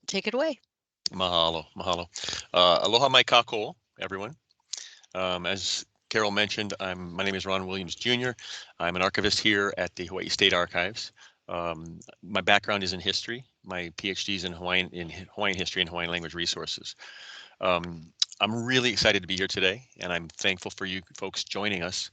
Take it away. Mahalo, mahalo. Aloha mai kako, everyone. As Carol mentioned, my name is Ron Williams Jr. I'm an archivist here at the Hawaii State Archives. My background is in history. My PhD is in Hawaiian history and Hawaiian language resources. I'm really excited to be here today, and I'm thankful for you folks joining us.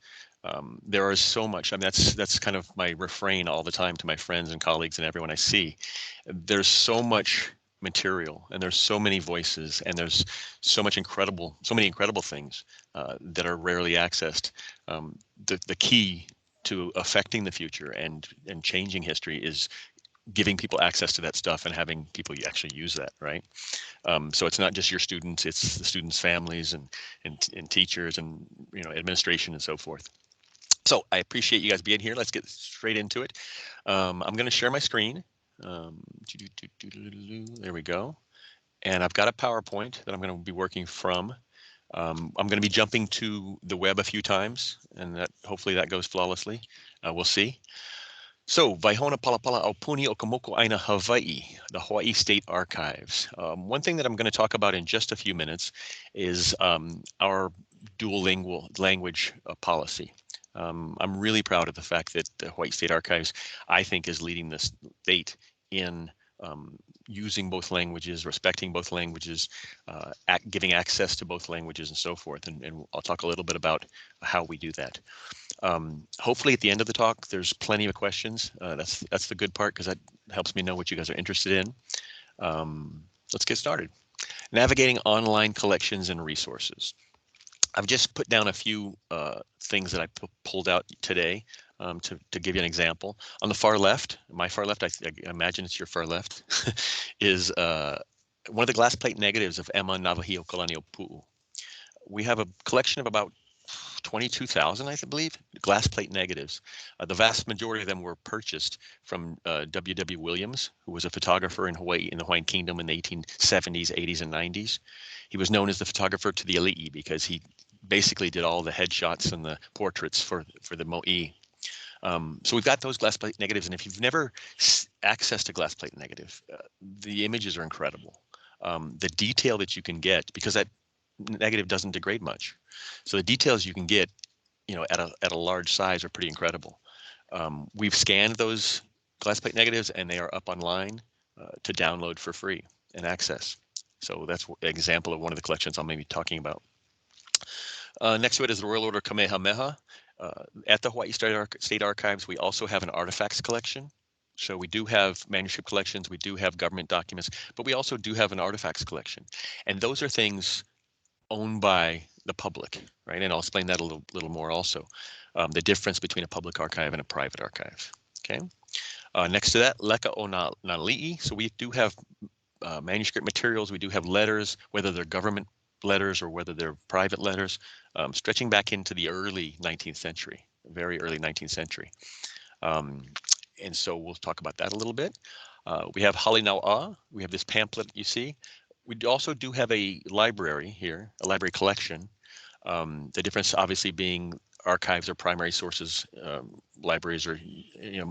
There is so much. I mean, that's kind of my refrain all the time to my friends and colleagues and everyone I see. There's so much material, and there's so many voices, and there's so many incredible things that are rarely accessed. The key to affecting the future and changing history is giving people access to that stuff and having people actually use that, right? So it's not just your students; it's the students' families and teachers and administration and so forth. So I appreciate you guys being here. Let's get straight into it. I'm going to share my screen. Um, there we go. And I've got a PowerPoint that I'm going to be working from. I'm going to be jumping to the web a few times, and that hopefully that goes flawlessly. We'll see. So, Vaihona Palapala Aupuni Okamoko Aina Hawaiʻi, the Hawaii State Archives. One thing that I'm going to talk about in just a few minutes is our dual lingual language policy. I'm really proud of the fact that the Hawaii State Archives, I think, is leading the state in using both languages, respecting both languages, giving access to both languages, and so forth. And I'll talk a little bit about how we do that. Hopefully, at the end of the talk, there's plenty of questions. That's the good part because that helps me know what you guys are interested in. Let's get started. Navigating online collections and resources. I've just put down a few things that I pulled out today to give you an example. On the far left, my far left, I imagine it's your far left, is one of the glass plate negatives of Emma Navahio Kalanio Pu'u. We have a collection of about 22,000, I believe, glass plate negatives. The vast majority of them were purchased from W. W. Williams, who was a photographer in Hawaii, in the Hawaiian Kingdom in the 1870s, 80s, and 90s. He was known as the photographer to the Ali'i because he basically did all the headshots and the portraits for the mo'i. So we've got those glass plate negatives, and if you've never accessed a glass plate negative, the images are incredible. The detail that you can get, because that negative doesn't degrade much. So the details you can get, at a large size are pretty incredible. We've scanned those glass plate negatives and they are up online to download for free and access. So that's an example of one of the collections I'm maybe talking about. Next to it is the Royal Order Kamehameha. At the Hawaii State Archives, we also have an artifacts collection. So we do have manuscript collections, we do have government documents, but we also do have an artifacts collection. And those are things owned by the public, right? And I'll explain that a little more also. The difference between a public archive and a private archive. Okay. Next to that, Leka o Nali'i. So we do have manuscript materials. We do have letters, whether they're government letters or whether they're private letters, stretching back into the early 19th century, very early 19th century. And so we'll talk about that a little bit. We have Halinau'a. We have this pamphlet you see. We also do have a library here, a library collection. The difference obviously being archives are primary sources. Libraries are,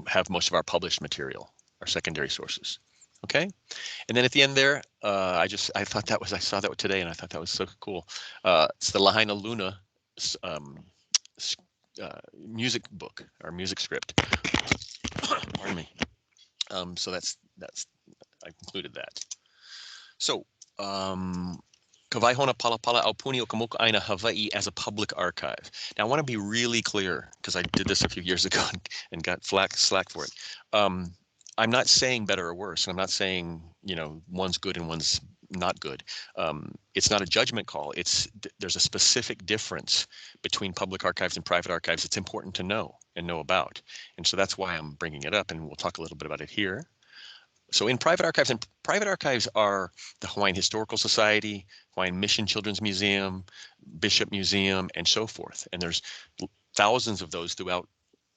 have most of our published material, our secondary sources. Okay. And then at the end there, I saw that today and I thought that was so cool. It's the Lahaina Luna um, music book or music script. Pardon me. So that's I included that. So Kawaihona Palapala Aupuni o Kamoku Aina Hawaiʻi as a public archive. Now I want to be really clear because I did this a few years ago and got slack for it. I'm not saying better or worse. I'm not saying one's good and one's not good. It's not a judgment call. There's a specific difference between public archives and private archives. It's important to know and know about, and so that's why I'm bringing it up, and we'll talk a little bit about it here. So in private archives are the Hawaiian Historical Society, Hawaiian Mission Children's Museum, Bishop Museum, and so forth. And there's thousands of those throughout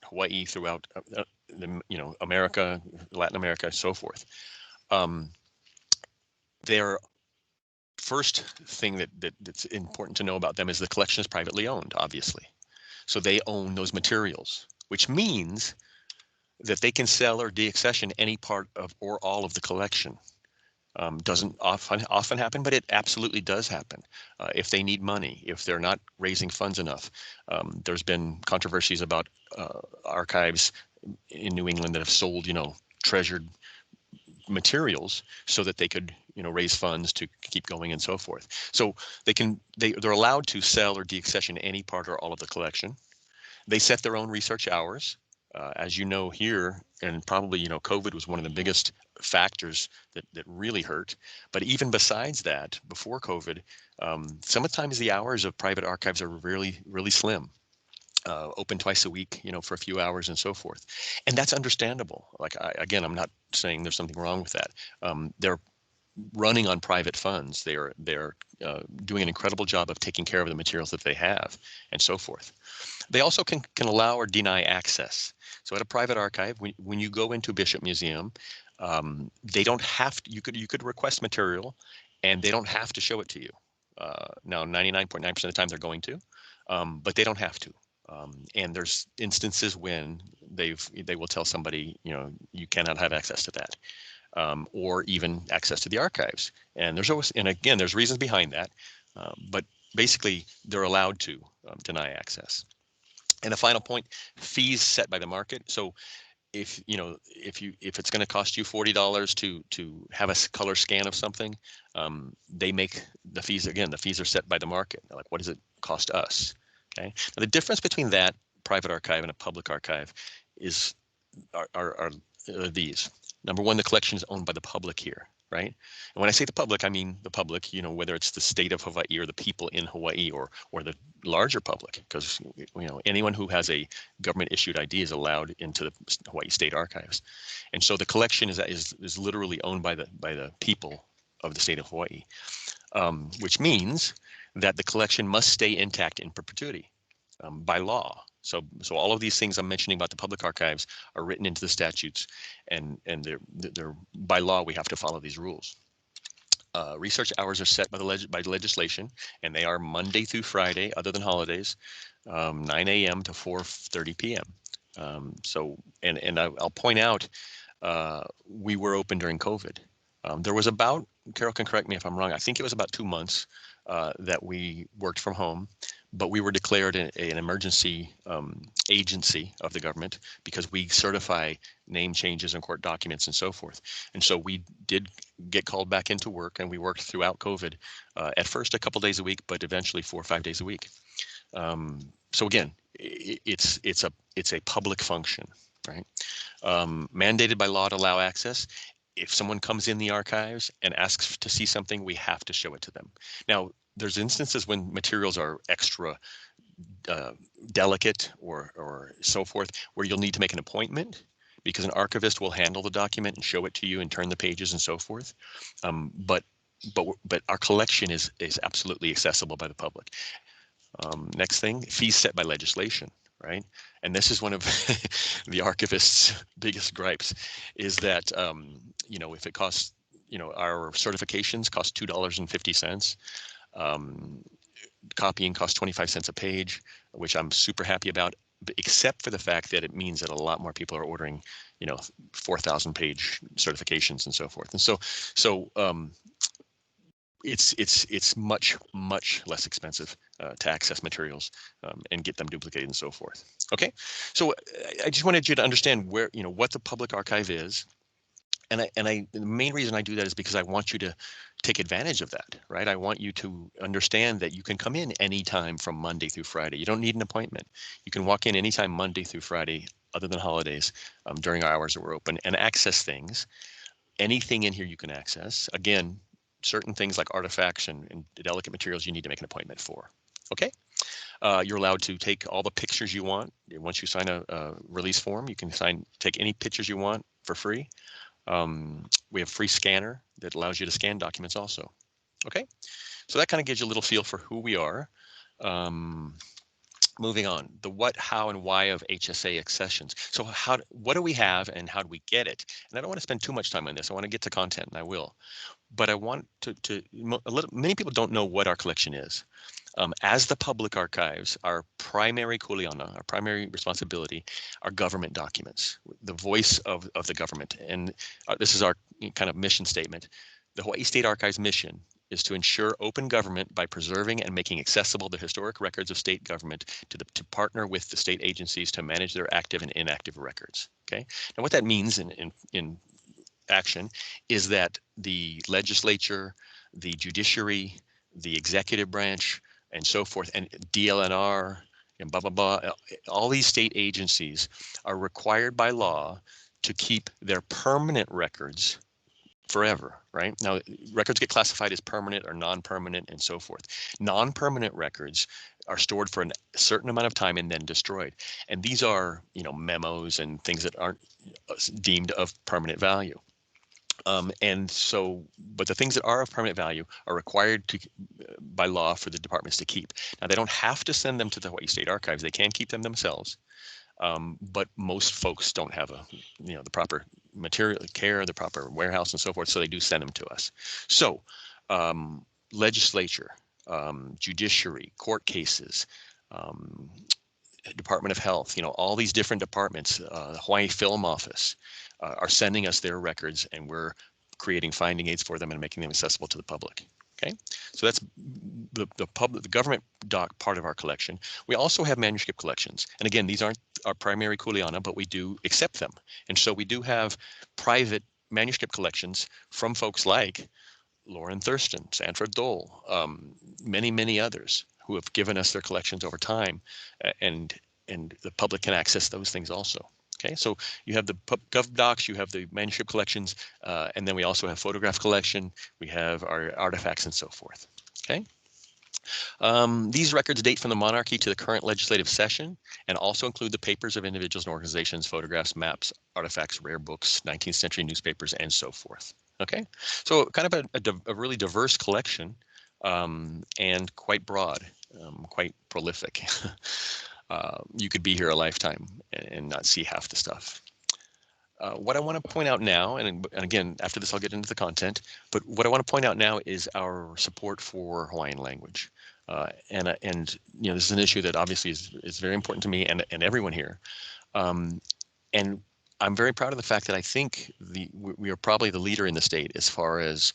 Hawaii, throughout America, Latin America, and so forth. Their first thing that's important to know about them is the collection is privately owned, obviously. So they own those materials, which means that they can sell or deaccession any part of or all of the collection. Doesn't often happen, but it absolutely does happen. If they need money, if they're not raising funds enough. There's been controversies about archives in New England that have sold, treasured materials so that they could, raise funds to keep going and so forth. So they're allowed to sell or deaccession any part or all of the collection. They set their own research hours. As you know here, and probably, COVID was one of the biggest factors that really hurt. But even besides that, before COVID, sometimes the hours of private archives are really, really slim. Open twice a week, for a few hours and so forth. And that's understandable. Like, again, I'm not saying there's something wrong with that. They're running on private funds. They're doing an incredible job of taking care of the materials that they have and so forth. They also can allow or deny access. So at a private archive, when you go into Bishop Museum, they don't have to, you could request material and they don't have to show it to you. Now, 99.9% of the time they're going to, but they don't have to. And there's instances when they will tell somebody, you cannot have access to that, or even access to the archives. And again, there's reasons behind that, but basically they're allowed to deny access. And a final point, fees set by the market. So if it's going to cost you $40 to have a color scan of something, they make the fees. Again, the fees are set by the market. Like, what does it cost us? Okay. Now, the difference between that private archive and a public archive are these. Number one, the collection is owned by the public here, right? And when I say the public, I mean the public, whether it's the state of Hawaii or the people in Hawaii or the larger public, because, anyone who has a government issued ID is allowed into the Hawaii State Archives. And so the collection is literally owned by the people of the state of Hawaii, which means that the collection must stay intact in perpetuity by law. So all of these things I'm mentioning about the public archives are written into the statutes, and they're by law we have to follow these rules. Research hours are set by the legislation, and they are Monday through Friday, other than holidays, 9 a.m. to 4:30 p.m. And I'll point out, we were open during COVID. There was about, Carol can correct me if I'm wrong, I think it was about 2 months that we worked from home, but we were declared an emergency agency of the government because we certify name changes and court documents and so forth. And so we did get called back into work, and we worked throughout COVID, at first a couple days a week, but eventually 4 or 5 days a week. So again, it's a public function, right? Mandated by law to allow access. If someone comes in the archives and asks to see something, we have to show it to them. Now, there's instances when materials are extra delicate or so forth, where you'll need to make an appointment because an archivist will handle the document and show it to you and turn the pages and so forth. But our collection is absolutely accessible by the public. Next thing, fees set by legislation, right? And this is one of the archivist's biggest gripes, is that if it costs, our certifications cost $2.50. Copying costs 25 cents a page, which I'm super happy about, except for the fact that it means that a lot more people are ordering, 4,000 page certifications and so forth. And so it's much less expensive to access materials and get them duplicated and so forth. Okay, so I just wanted you to understand where, what the public archive is. And the main reason I do that is because I want you to take advantage of that, right? I want you to understand that you can come in anytime from Monday through Friday. You don't need an appointment. You can walk in anytime Monday through Friday, other than holidays, during our hours that we're open, and access things. Anything in here you can access. Again, certain things like artifacts and delicate materials you need to make an appointment for. Okay? You're allowed to take all the pictures you want. Once you sign a release form, you can take any pictures you want for free. We have a free scanner that allows you to scan documents also. Okay, so that kind of gives you a little feel for who we are. Moving on, the what, how, and why of HSA accessions. So what do we have and how do we get it? And I don't want to spend too much time on this. I want to get to content, and I will. But I want many people don't know what our collection is. As the public archives, our primary kuleana, our primary responsibility, are government documents, the voice of the government. And this is our kind of mission statement. The Hawaii State Archives mission is to ensure open government by preserving and making accessible the historic records of state government to partner with the state agencies to manage their active and inactive records. Okay. Now, what that means in action is that the legislature, the judiciary, the executive branch, and so forth, and DLNR, and blah, blah, blah, all these state agencies are required by law to keep their permanent records forever, right? Now, records get classified as permanent or non-permanent and so forth. Non-permanent records are stored for a certain amount of time and then destroyed. And these are, memos and things that aren't deemed of permanent value. And so, but the things that are of permanent value are required by law for the departments to keep. Now, they don't have to send them to the Hawaii State Archives. They can keep them themselves. But most folks don't have the proper material care, the proper warehouse and so forth. So they do send them to us. So legislature, judiciary, court cases, Department of Health, all these different departments, the Hawaii Film Office are sending us their records, and we're creating finding aids for them and making them accessible to the public. Okay, so that's the government doc part of our collection. We also have manuscript collections, and again, these aren't our primary kuleana, but we do accept them, and so we do have private manuscript collections from folks like Lauren Thurston, Sanford Dole, many others who have given us their collections over time, and the public can access those things also. Okay, so you have the Gov Docs, you have the manuscript collections, and then we also have photograph collection, we have our artifacts and so forth. Okay, these records date from the monarchy to the current legislative session and also include the papers of individuals and organizations, photographs, maps, artifacts, rare books, 19th century newspapers, and so forth. Okay, so kind of a really diverse collection, and quite broad, quite prolific. You could be here a lifetime and not see half the stuff. What I want to point out now, and again, after this I'll get into the content, but what I want to point out now is our support for Hawaiian language. And this is an issue that obviously is very important to me and everyone here. And I'm very proud of the fact that I think we are probably the leader in the state as far as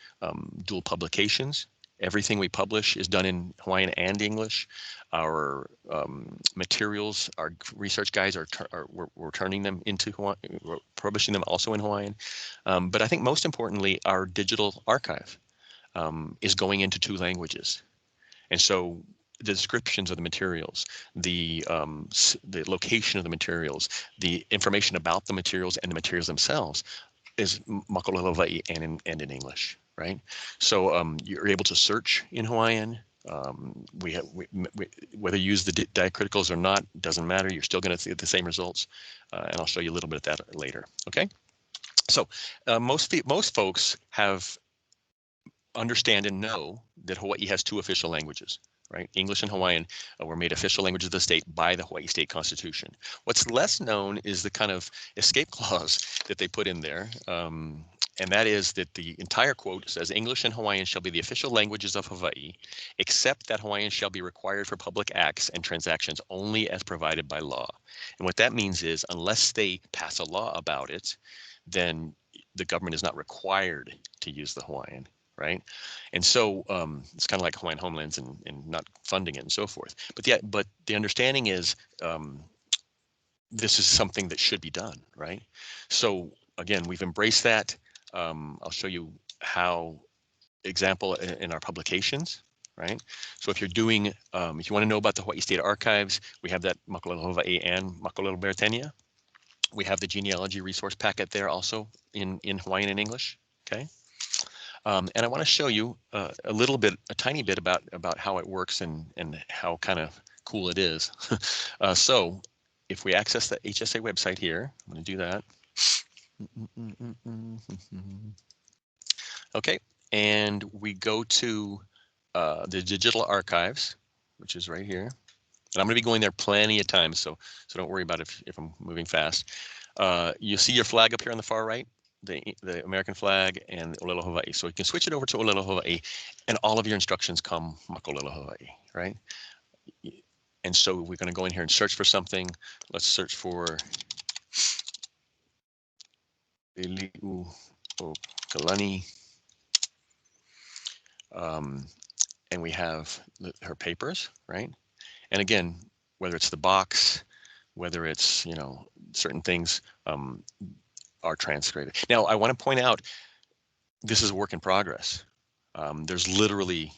dual publications. Everything we publish is done in Hawaiian and English. Our materials, our research guides we're turning them into Hawaiian, we're publishing them also in Hawaiian. But I think most importantly, our digital archive is going into 2 languages. And so the descriptions of the materials, the location of the materials, the information about the materials and the materials themselves is Makololo Hawaii and in English, right? So you're able to search in Hawaiian. Whether you use the diacriticals or not, doesn't matter. You're still going to see the same results, and I'll show you a little bit of that later. Okay, so most folks understand and know that Hawaii has 2 official languages, right? English and Hawaiian were made official languages of the state by the Hawaii State Constitution. What's less known is the kind of escape clause that they put in there. And that is that the entire quote says, English and Hawaiian shall be the official languages of Hawaii, except that Hawaiian shall be required for public acts and transactions only as provided by law. And what that means is, unless they pass a law about it, then the government is not required to use the Hawaiian, right? And so it's kind of like Hawaiian homelands and not funding it and so forth. But the understanding is this is something that should be done, right? So again, we've embraced that. I'll show you how, example in our publications, right? So if you're doing, if you want to know about the Hawaii State Archives, we have that Makololo Hawaii and Makololo Beretania. We have the genealogy resource packet there also in Hawaiian and English, okay? And I want to show you a tiny bit about how it works and how kind of cool it is. So if we access the HSA website here, I'm going to do that. Okay, and we go to the digital archives, which is right here. And I'm going to be going there plenty of times, so don't worry about if I'm moving fast. You see your flag up here on the far right, the American flag and Olelo Hawaii. So you can switch it over to Olelo Hawaii, and all of your instructions come Makololo Hawaii, right? And so we're going to go in here and search for something. Let's search for Eliu o Kalani. and we have her papers, right? And again, whether it's the box, whether it's, you know, certain things are transcribed. Now, I want to point out, this is a work in progress. There's literally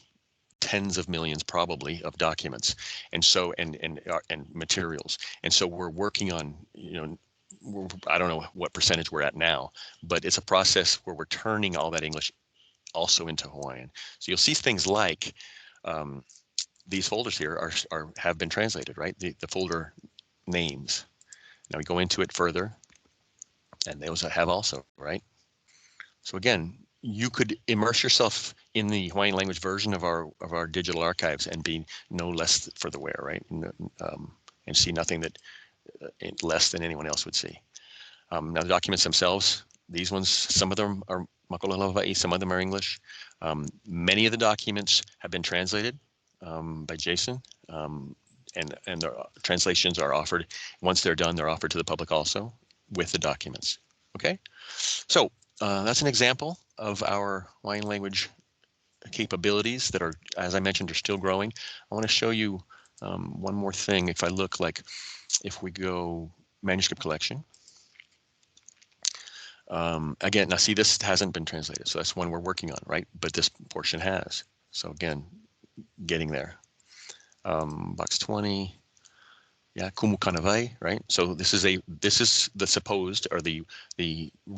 tens of millions probably of documents, and so and materials, and so we're working on, you know, I don't know what percentage we're at now, but it's a process where we're turning all that English also into Hawaiian. So you'll see things like these folders here have been translated, right? The folder names. Now we go into it further, and those have also, right? So again, you could immerse yourself in the Hawaiian language version of our digital archives and be no less for the wear, right? And see nothing that less than anyone else would see. Now the documents themselves, these ones, some of them are Makolohala Hawaiʻi, some of them are English. Many of the documents have been translated by Jason, and their translations are offered. Once they're done, they're offered to the public also with the documents. Okay, so that's an example of our Hawaiian language capabilities that are, as I mentioned, are still growing. I want to show you one more thing. If I look, like, if we go manuscript collection, again, now see, this hasn't been translated, so that's one we're working on, right? But this portion has. So again, getting there. Box 20. Yeah, kumu kanawai, right? So this is the supposed, or the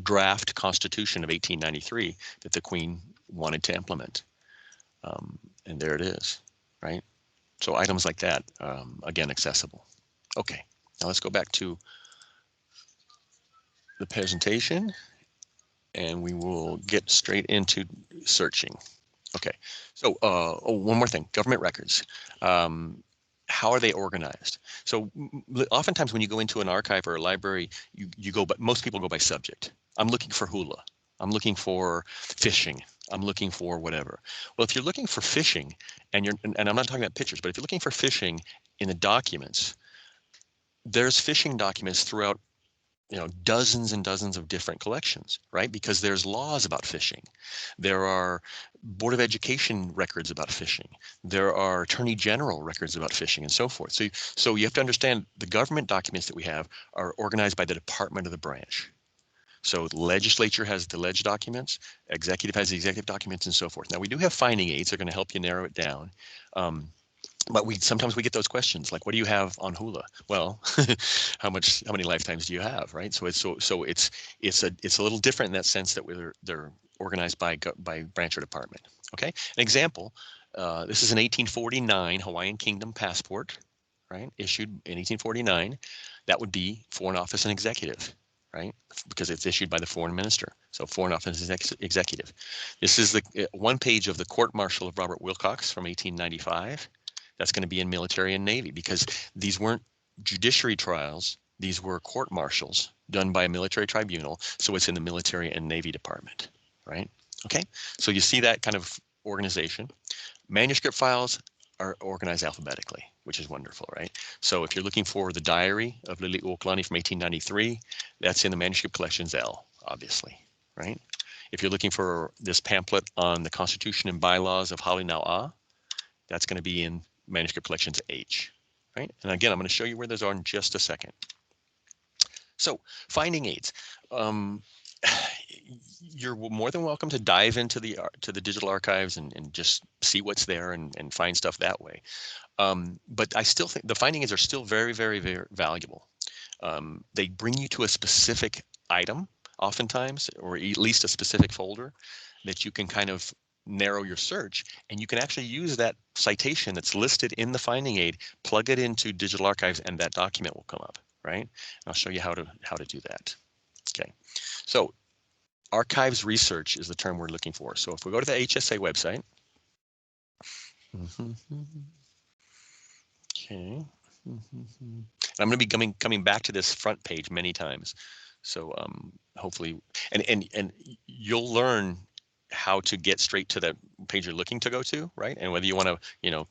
draft constitution of 1893 that the Queen wanted to implement, and there it is, right? So items like that, again, accessible. Okay, now let's go back to the presentation, and we will get straight into searching. Okay, so one more thing: government records. How are they organized? So oftentimes when you go into an archive or a library, you go, but most people go by subject. I'm looking for hula. I'm looking for fishing. I'm looking for whatever. Well, if you're looking for fishing, and I'm not talking about pictures, but if you're looking for fishing in the documents, there's fishing documents throughout, you know, dozens and dozens of different collections, right? Because there's laws about fishing. There are Board of Education records about fishing. There are Attorney General records about fishing and so forth. So you have to understand, the government documents that we have are organized by the department of the branch. So the legislature has the ledge documents, executive has the executive documents, and so forth. Now we do have finding aids that are going to help you narrow it down. But sometimes we get those questions like, what do you have on hula? Well, how many lifetimes do you have, right? So it's a little different in that sense, that they're organized by branch or department. Okay, an example. This is an 1849 Hawaiian Kingdom passport, right? Issued in 1849. That would be Foreign Office and Executive, right? Because it's issued by the Foreign Minister. So Foreign Office and Executive. This is the one page of the Court Martial of Robert Wilcox from 1895. That's going to be in military and Navy, because these weren't judiciary trials. These were court martials done by a military tribunal. So it's in the military and Navy department, right? Okay, so you see that kind of organization. Manuscript files are organized alphabetically, which is wonderful, right? So if you're looking for the diary of Lili'uokalani from 1893, that's in the manuscript collections L, obviously, right? If you're looking for this pamphlet on the Constitution and bylaws of Halinau'a, that's going to be in manuscript collections H, right? And again, I'm going to show you where those are in just a second. So finding aids. You're more than welcome to dive into the digital archives and just see what's there and find stuff that way. But I still think the finding aids are still very, very, very valuable. They bring you to a specific item oftentimes, or at least a specific folder that you can kind of narrow your search, and you can actually use that citation that's listed in the finding aid, plug it into digital archives, and that document will come up, right? And I'll show you how to do that. Okay, so archives research is the term we're looking for. So if we go to the HSA website, okay, and I'm going to be coming back to this front page many times. So hopefully, and you'll learn how to get straight to the page you're looking to go to, right? And whether you want to, you know,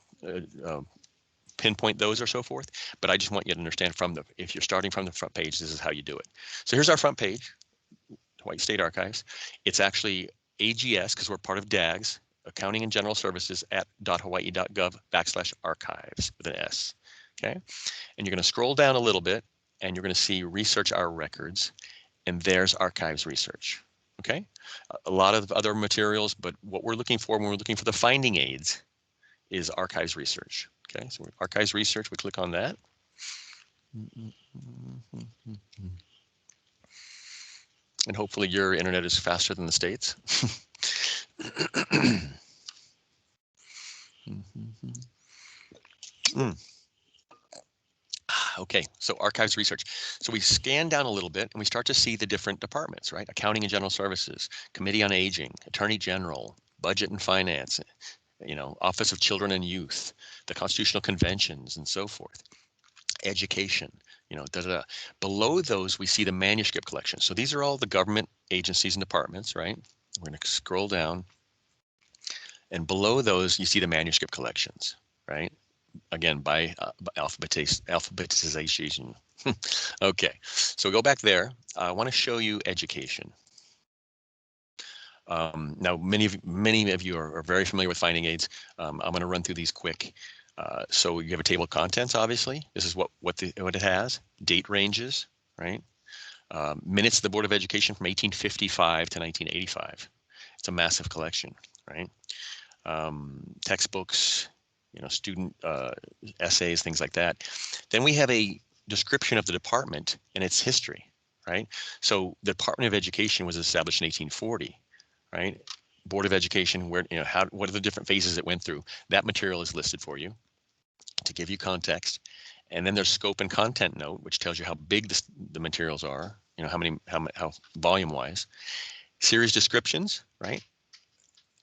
pinpoint those or so forth. But I just want you to understand, if you're starting from the front page, this is how you do it. So here's our front page, Hawaiʻi State Archives. It's actually AGS, because we're part of DAGS, accounting and general services at .hawaii.gov/archives with an S. Okay, and you're going to scroll down a little bit, and you're going to see research our records, and there's archives research. Okay, a lot of other materials, but what we're looking for when we're looking for the finding aids is archives research. Okay, so archives research, we click on that. And hopefully your internet is faster than the States. Okay, so archives research. So we scan down a little bit and we start to see the different departments, right? Accounting and General Services, Committee on Aging, Attorney General, Budget and Finance, Office of Children and Youth, the Constitutional Conventions, and so forth. Education, Below those, we see the manuscript collection. So these are all the government agencies and departments, right? We're going to scroll down. And below those, you see the manuscript collections, right? Again, by alphabetization. Okay, so go back there. I want to show you education. Now, many of you are very familiar with finding aids. I'm going to run through these quick. So you have a table of contents, obviously. This is what it has. Date ranges, right? Minutes of the Board of Education from 1855 to 1985. It's a massive collection, right? Textbooks, student essays, things like that. Then we have a description of the department and its history, right? So the Department of Education was established in 1840, right? Board of Education, what are the different phases it went through? That material is listed for you to give you context. And then there's scope and content note, which tells you how big the materials are, how volume-wise. Series descriptions, right?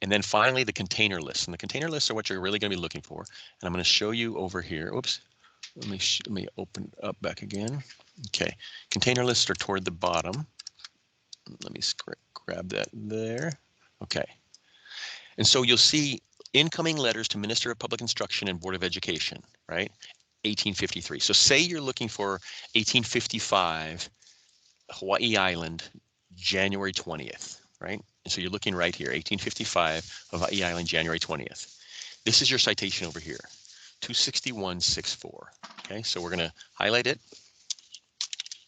And then finally, the container lists. And the container lists are what you're really going to be looking for. And I'm going to show you over here. Oops. Let me open up back again. Okay. Container lists are toward the bottom. Let me grab that there. Okay. And so you'll see incoming letters to Minister of Public Instruction and Board of Education, right? 1853. So say you're looking for 1855, Hawaii Island, January 20th, right? And so you're looking right here, 1855, Hawaii Island, January 20th. This is your citation over here, 261.64. Okay, so we're going to highlight it,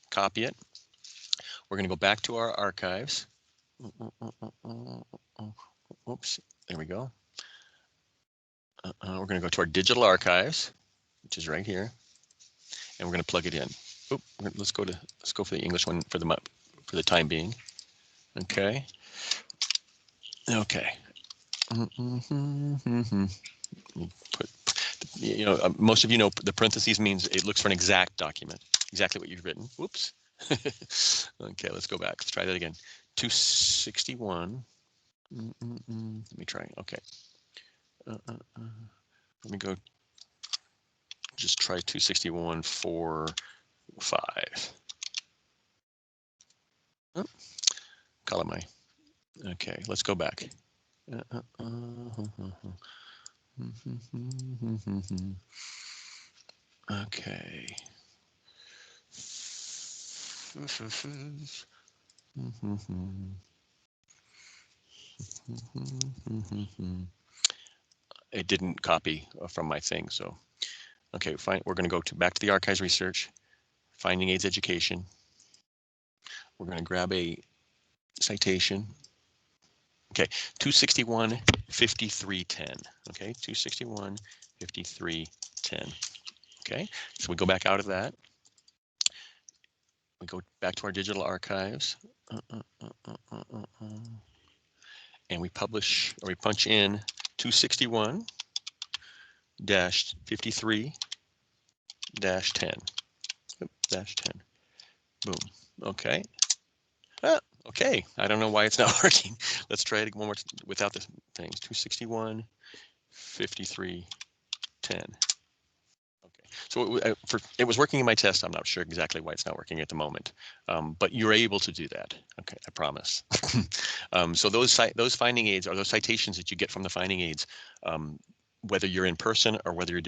copy it. We're going to go back to our archives. Oops, there we go. We're going to go to our digital archives, which is right here, and we're going to plug it in. Oop, let's go for the English one for the time being. Okay. Okay. Most of you know the parentheses means it looks for an exact document, exactly what you've written. Whoops. Okay, let's go back. Let's try that again. 261. Let me try. Okay. Let me go. Just try 261.45. Oh, column I. Okay, let's go back. Okay. It didn't copy from my thing, so okay, fine. We're going to go back to the archives research, finding aids education. We're going to grab a citation. Okay, 261.5310. Okay, 261.5310. Okay, so we go back out of that. We go back to our digital archives. And we publish, or we punch in 261-53-10. -10. Boom. Okay. Okay. I don't know why it's not working. Let's try it one more without the things. 261-53-10. Okay. So it was working in my test. I'm not sure exactly why it's not working at the moment, but you're able to do that. Okay, I promise. So those finding aids are those citations that you get from the finding aids. Whether you're in person or whether you're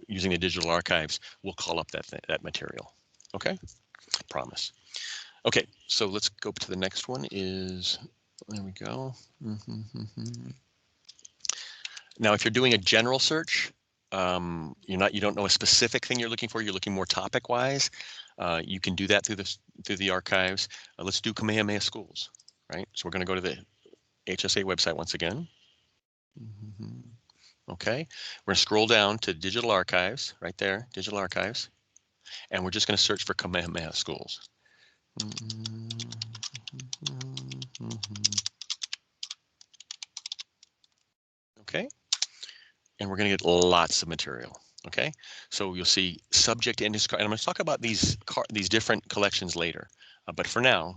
using the digital archives, we'll call up that material. Okay, promise. Okay, so let's go to the next one. There we go. Now, if you're doing a general search, you don't know a specific thing you're looking for. You're looking more topic-wise. You can do that through the archives. Let's do Kamehameha schools, right? So we're going to go to the HSA website once again. Okay, we're going to scroll down to digital archives, right there, digital archives, and we're just going to search for Kamehameha schools. Okay, and we're going to get lots of material. Okay, so you'll see subject index card, and I'm going to talk about these different collections later. But for now,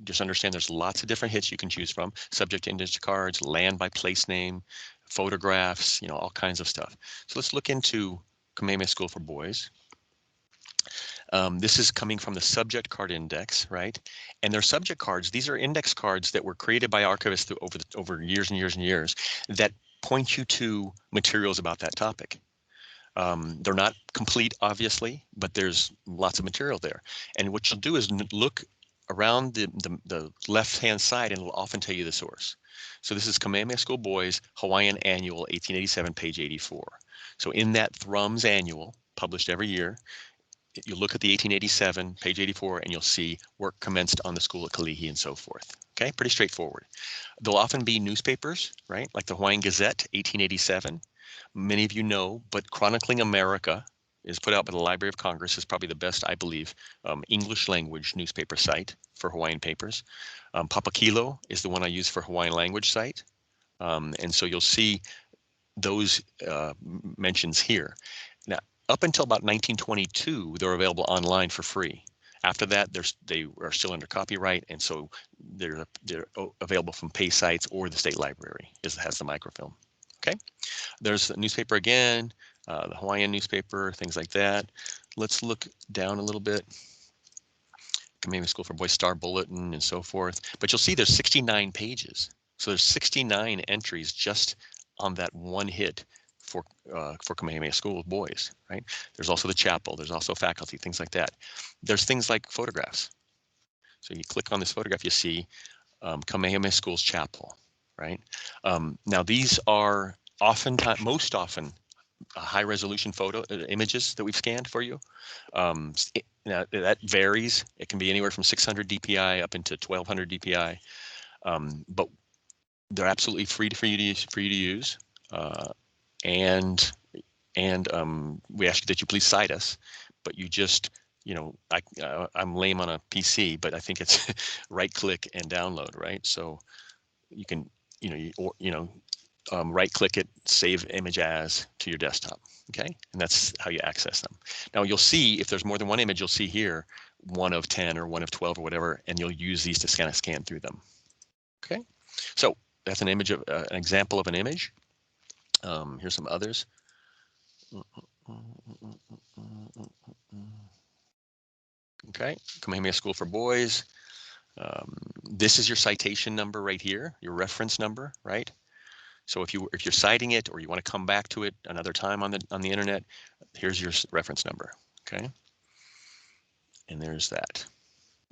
just understand there's lots of different hits you can choose from. Subject index cards, land by place name, photographs, all kinds of stuff. So let's look into Kamehameha School for Boys. This is coming from the subject card index, right? And they're subject cards. These are index cards that were created by archivists over years and years and years that point you to materials about that topic. They're not complete, obviously, but there's lots of material there. And what you'll do is look around the left-hand side, and it'll often tell you the source. So this is Kamehameha School Boys Hawaiian Annual 1887, page 84. So in that Thrums Annual, published every year, you look at the 1887, page 84, and you'll see work commenced on the school at Kalihi and so forth. Okay, pretty straightforward. There'll often be newspapers, right? Like the Hawaiian Gazette, 1887. Many of you know, but Chronicling America is put out by the Library of Congress, is probably the best, I believe, English language newspaper site for Hawaiian papers. Papakilo is the one I use for Hawaiian language site. And so you'll see those mentions here. Now, up until about 1922, they're available online for free. After that, they are still under copyright, and so they're available from pay sites, or the state library has the microfilm. Okay, there's the newspaper again, the Hawaiian newspaper, things like that. Let's look down a little bit. Kamehameha School for Boys Star Bulletin and so forth. But you'll see there's 69 pages. So there's 69 entries just on that one hit for Kamehameha School Boys, right? There's also the chapel. There's also faculty, things like that. There's things like photographs. So you click on this photograph, you see Kamehameha School's chapel, right? Now these are most often high resolution photo images that we've scanned for you. Now that varies. It can be anywhere from 600 DPI up into 1200 DPI, but they're absolutely free for you to use. And we ask you that you please cite us, but you just, I'm lame on a PC, but I think it's right click and download, right? So you can, right click it, save image as to your desktop, okay? And that's how you access them. Now you'll see if there's more than one image, you'll see here 1 of 10 or 1 of 12 or whatever, and you'll use these to kind of scan through them, okay? So that's an image of an example of an image. Here's some others. Okay, Kamehameha School for Boys. This is your citation number right here, your reference number, right? So if you're citing it or you want to come back to it another time on the internet, here's your reference number, okay? And there's that.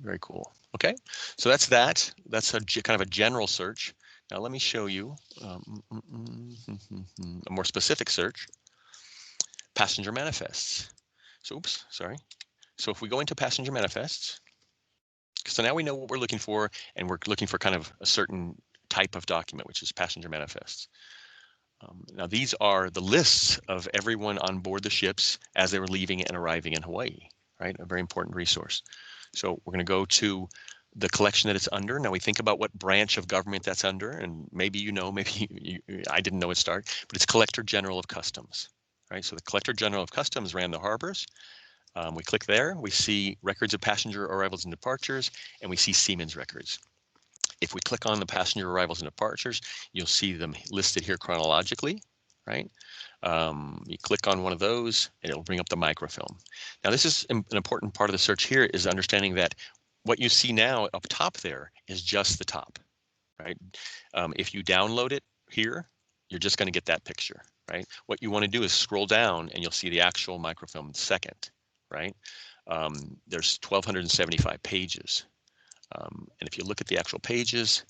Very cool. Okay, so that's that. That's a kind of a general search. Now let me show you a more specific search. Passenger manifests. So oops, sorry. So if we go into passenger manifests, so now we know what we're looking for, and we're looking for kind of a certain type of document, which is passenger manifests. Now these are the lists of everyone on board the ships as they were leaving and arriving in Hawaii, right? A very important resource. So we're going to go to the collection that it's under. Now we think about what branch of government that's under, and maybe I didn't know it started, but it's Collector General of Customs, right? So the Collector General of Customs ran the harbors. We click there, we see records of passenger arrivals and departures, and we see Seamen's records. If we click on the passenger arrivals and departures, you'll see them listed here chronologically, right? You click on one of those and it'll bring up the microfilm. Now this is an important part of the search here, is understanding that what you see now up top there is just the top, right? If you download it here, you're just going to get that picture, right? What you want to do is scroll down and you'll see the actual microfilm second, right? There's 1,275 pages. And if you look at the actual pages,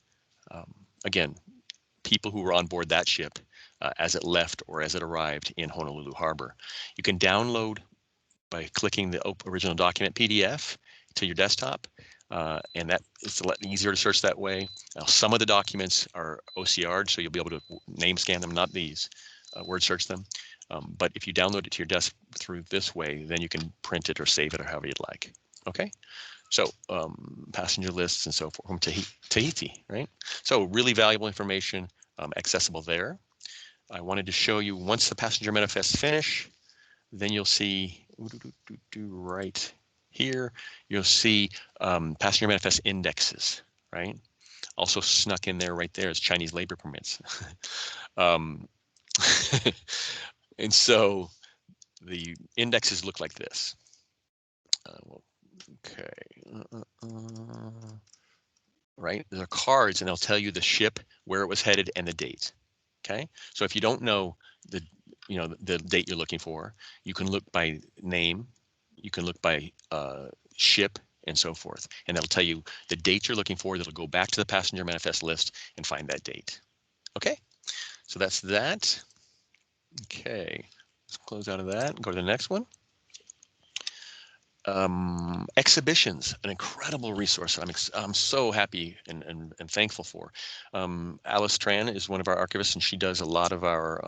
again, people who were on board that ship, as it left or as it arrived in Honolulu Harbor. You can download by clicking the original document PDF to your desktop, and that it's a lot easier to search that way. Now, some of the documents are OCR'd, so you'll be able to name scan them, not these, word search them. But if you download it to your desk through this way, then you can print it or save it or however you'd like. Okay, so passenger lists and so forth from Tahiti, right? So really valuable information accessible there. I wanted to show you once the passenger manifests finish, then you'll see right here, you'll see passenger manifest indexes, right? Also snuck in there right there is Chinese labor permits. And so the indexes look like this. Right, there are cards and they'll tell you the ship, where it was headed, and the date. Okay, so if you don't know the date you're looking for, you can look by name, you can look by ship, and so forth, and that'll tell you the date you're looking for. That'll go back to the passenger manifest list and find that date. Okay, so that's that. Okay, let's close out of that and go to the next one. Exhibitions, an incredible resource I'm so happy and thankful for. Alice Tran is one of our archivists, and she does a lot of our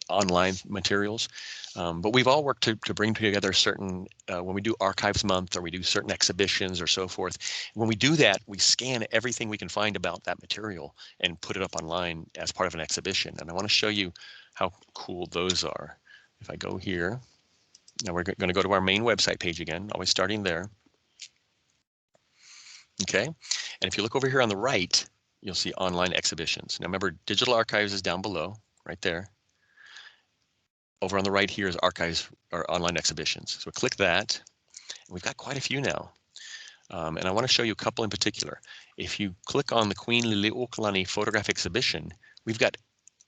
online materials. But we've all worked to bring together certain, when we do Archives Month or we do certain exhibitions or so forth, when we do that, we scan everything we can find about that material and put it up online as part of an exhibition. And I want to show you how cool those are. If I go here, now we're going to go to our main website page again, always starting there. Okay, and if you look over here on the right, you'll see online exhibitions. Now remember, digital archives is down below, right there. Over on the right here is archives or online exhibitions. So click that. And we've got quite a few now. And I want to show you a couple in particular. If you click on the Queen Liliuokalani photograph exhibition, we've got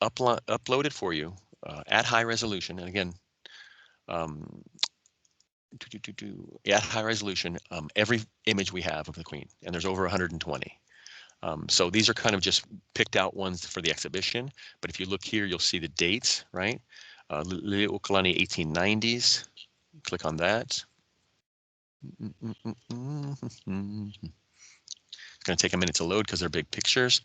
uploaded for you at high resolution. And again, at high resolution, every image we have of the Queen, and there's over 120. So these are kind of just picked out ones for the exhibition. But if you look here, you'll see the dates, right? Liliuokalani 1890s. Click on that. It's going to take a minute to load because they're big pictures,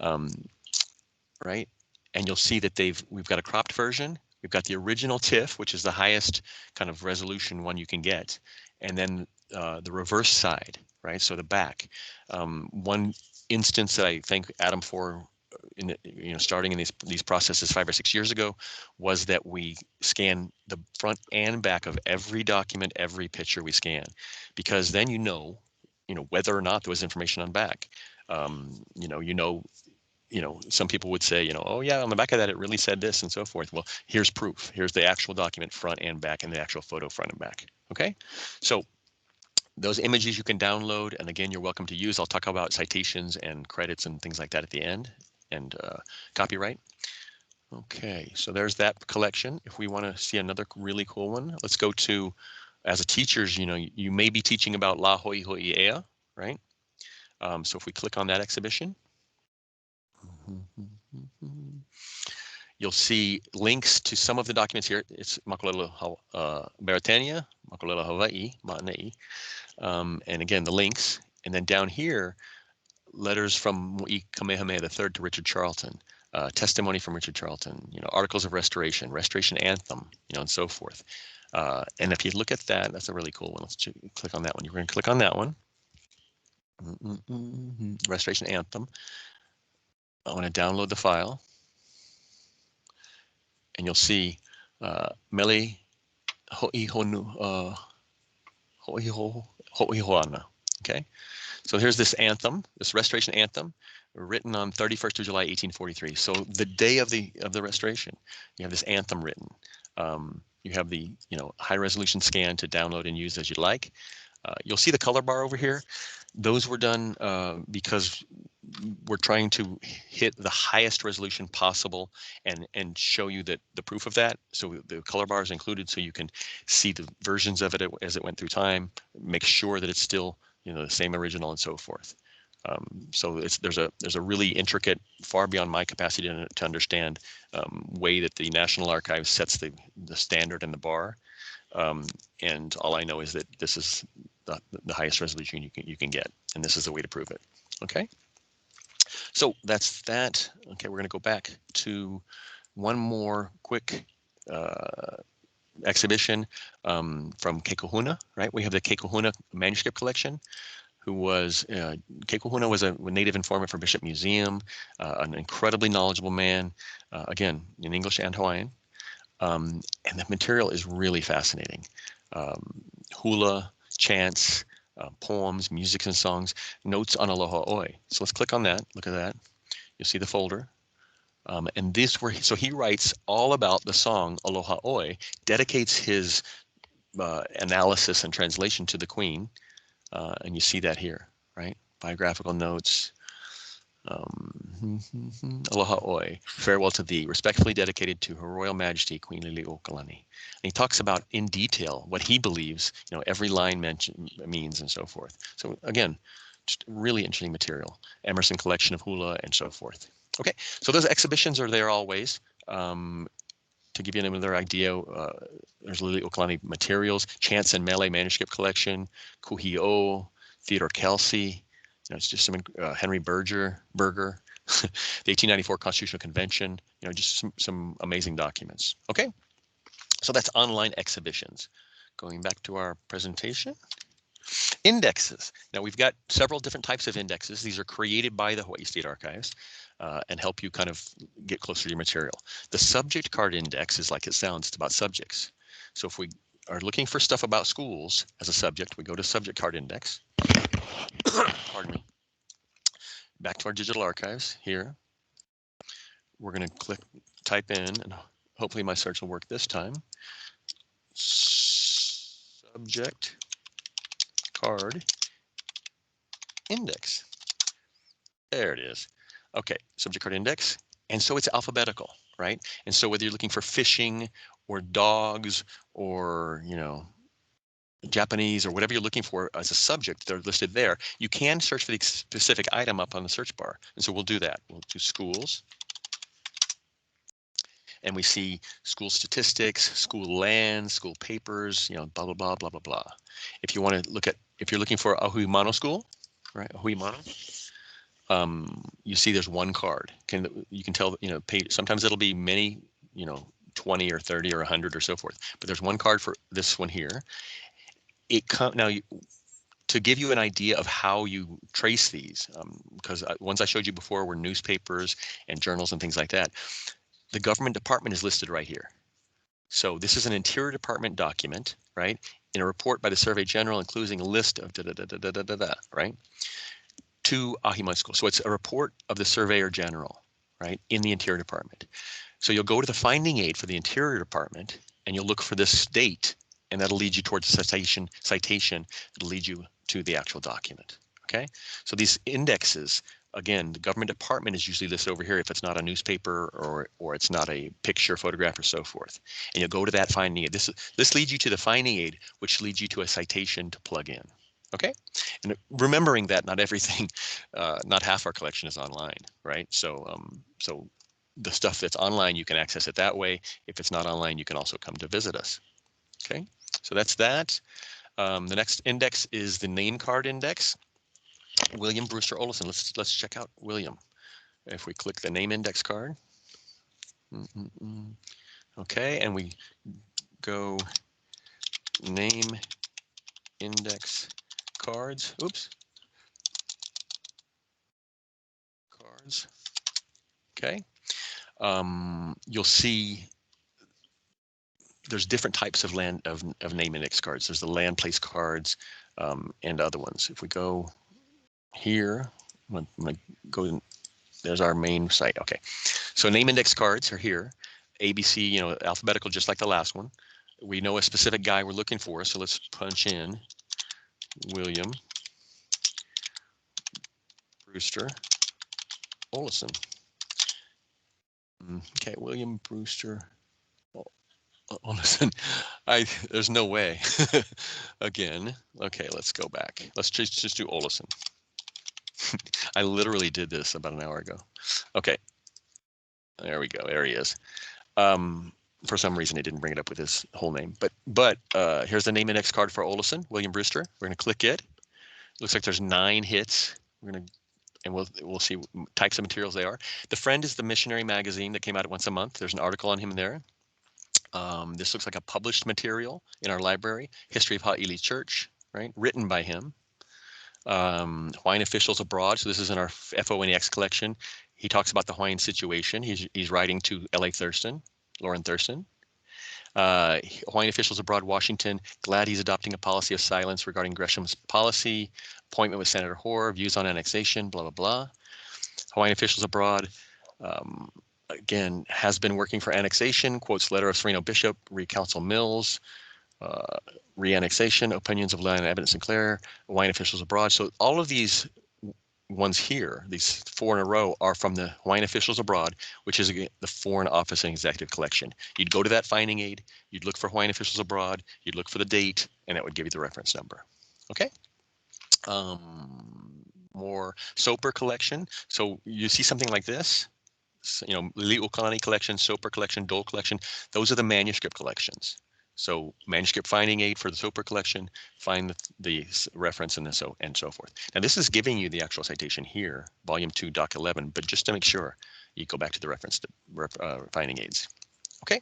right? And you'll see that we've got a cropped version. We've got the original TIFF, which is the highest kind of resolution one you can get, and then the reverse side, right? So the back. One instance that I thank Adam for, starting in these processes 5 or 6 years ago, was that we scan the front and back of every document, every picture we scan, because then you know whether or not there was information on back. Some people would say, oh yeah, on the back of that it really said this and so forth. Well, here's proof. Here's the actual document front and back, and the actual photo front and back. Okay, so those images you can download, and again, you're welcome to use. I'll talk about citations and credits and things like that at the end, and copyright. Okay, so there's that collection. If we want to see another really cool one, let's go to, as a teachers, you may be teaching about La Hoʻihoʻiʻea, right? So if we click on that exhibition, you'll see links to some of the documents here. It's Makolelo Beretania, Makolelo Hawaiʻi, Ma'anei. And again, the links. And then down here, letters from Mo'i Kamehameha III to Richard Charlton, testimony from Richard Charlton, articles of restoration, restoration anthem, and so forth. And if you look at that, that's a really cool one. Let's click on that one. You're going to click on that one. Restoration anthem. I want to download the file. And you'll see Mele Hoʻihonu Hoʻihoana. Okay, so here's this anthem, this restoration anthem, written on 31st of July 1843. So the day of the restoration, you have this anthem written. You have the high resolution scan to download and use as you like. You'll see the color bar over here. Those were done because we're trying to hit the highest resolution possible and show you that the proof of that. So the color bar is included so you can see the versions of it as it went through time, make sure that it's still the same original and so forth. So there's a really intricate, far beyond my capacity to understand, way that the National Archives sets the standard and the bar. And all I know is that this is the highest resolution you can get, and this is the way to prove it. Okay. So that's that. Okay, we're going to go back to one more quick exhibition from Kekuhuna, right? We have the Kekuhuna manuscript collection, who was, Kekuhuna was a native informant for Bishop Museum, an incredibly knowledgeable man, again, in English and Hawaiian. And the material is really fascinating. Hula, chants, poems, music and songs, notes on Aloha Oi. So let's click on that. Look at that. You'll see the folder. And this so he writes all about the song Aloha Oi, dedicates his analysis and translation to the Queen. And you see that here, right? Biographical notes. Aloha Oi, farewell to thee, respectfully dedicated to Her Royal Majesty Queen Liliuokalani. And he talks about in detail what he believes, every line means and so forth. So again, just really interesting material. Emerson collection of hula and so forth. Okay, so those exhibitions are there always. To give you another idea, there's Liliuokalani materials, Chants and Mele manuscript collection, Kuhio, Theodore Kelsey. It's just some Henry Berger, the 1894 Constitutional Convention. Just some amazing documents. Okay, so that's online exhibitions. Going back to our presentation. Indexes. Now we've got several different types of indexes. These are created by the Hawaii State Archives and help you kind of get closer to your material. The subject card index is like it sounds, it's about subjects. So if we are looking for stuff about schools as a subject, we go to subject card index. Pardon me. Back to our digital archives here. We're going to type in, and hopefully my search will work this time. Subject card index. There it is. Okay, subject card index. And so it's alphabetical, right? And so whether you're looking for fishing or dogs or, Japanese or whatever you're looking for as a subject, they're listed there. You can search for the specific item up on the search bar. And so we'll do that. We'll do schools. And we see school statistics, school land, school papers, blah, blah, blah, blah, blah, blah. If you want to look at, if you're looking for Ahui Mano school, right, Ahui Mano, you see there's one card. You can tell, sometimes it'll be many, 20 or 30 or 100 or so forth. But there's one card for this one here. Now, to give you an idea of how you trace these, because ones I showed you before were newspapers and journals and things like that. The government department is listed right here. So this is an Interior Department document, right? In a report by the Survey General, including a list of right? To Ahimai School. So it's a report of the Surveyor General, right? In the Interior Department. So you'll go to the finding aid for the Interior Department and you'll look for this date, and that'll lead you towards the citation. It'll lead you to the actual document. Okay. So these indexes, again, the government department is usually listed over here if it's not a newspaper or it's not a picture, photograph, or so forth. And you'll go to that finding aid. This leads you to the finding aid, which leads you to a citation to plug in. Okay, and remembering that not everything, not half our collection is online, right? So, so the stuff that's online, you can access it that way. If it's not online, you can also come to visit us. Okay, so that's that. The next index is the name card index. William Brewster Olison. Let's check out William. If we click the name index card. Okay, and we go name index cards. Oops. Cards. Okay. You'll see there's different types of name index cards. There's the land place cards and other ones. If we go here, I'm gonna go. There's our main site. Okay, so name index cards are here. ABC, alphabetical, just like the last one. We know a specific guy we're looking for, so let's punch in William Brewster Olison. Okay, William Brewster Olison. There's no way. Again, okay, let's go back. Let's just do Olison. I literally did this about an hour ago. Okay, there we go. There he is. For some reason, it didn't bring it up with his whole name. But here's the name index card for Olison, William Brewster. We're going to click it. Looks like there's 9 hits. We're going to, and we'll see what types of materials they are. The Friend is the missionary magazine that came out once a month. There's an article on him there. This looks like a published material in our library, History of Hawaiʻi Church, right? Written by him. Hawaiian Officials Abroad. So this is in our FONEX collection. He talks about the Hawaiian situation. He's writing to L.A. Thurston, Lauren Thurston. Hawaiian Officials Abroad, Washington. Glad he's adopting a policy of silence regarding Gresham's policy. Appointment with Senator Hoare. Views on annexation. Blah, blah, blah. Hawaiian Officials Abroad. Again, has been working for annexation. Quotes letter of Sereno Bishop. Re-Council Mills. Re-annexation. Opinions of Lyon Abbott and Sinclair. Hawaiian Officials Abroad. So all of these ones here, these 4 in a row, are from the Hawaiian Officials Abroad, which is the Foreign Office and Executive Collection. You'd go to that finding aid, you'd look for Hawaiian Officials Abroad, you'd look for the date, and that would give you the reference number. Okay. More Soper collection. So you see something like this, you know, Li'ukalani collection, Soper collection, Dole collection. Those are the manuscript collections. So manuscript finding aid for the Soper collection, find the reference and so forth. Now this is giving you the actual citation here, volume 2, doc 11, but just to make sure, you go back to the reference to finding aids. Okay,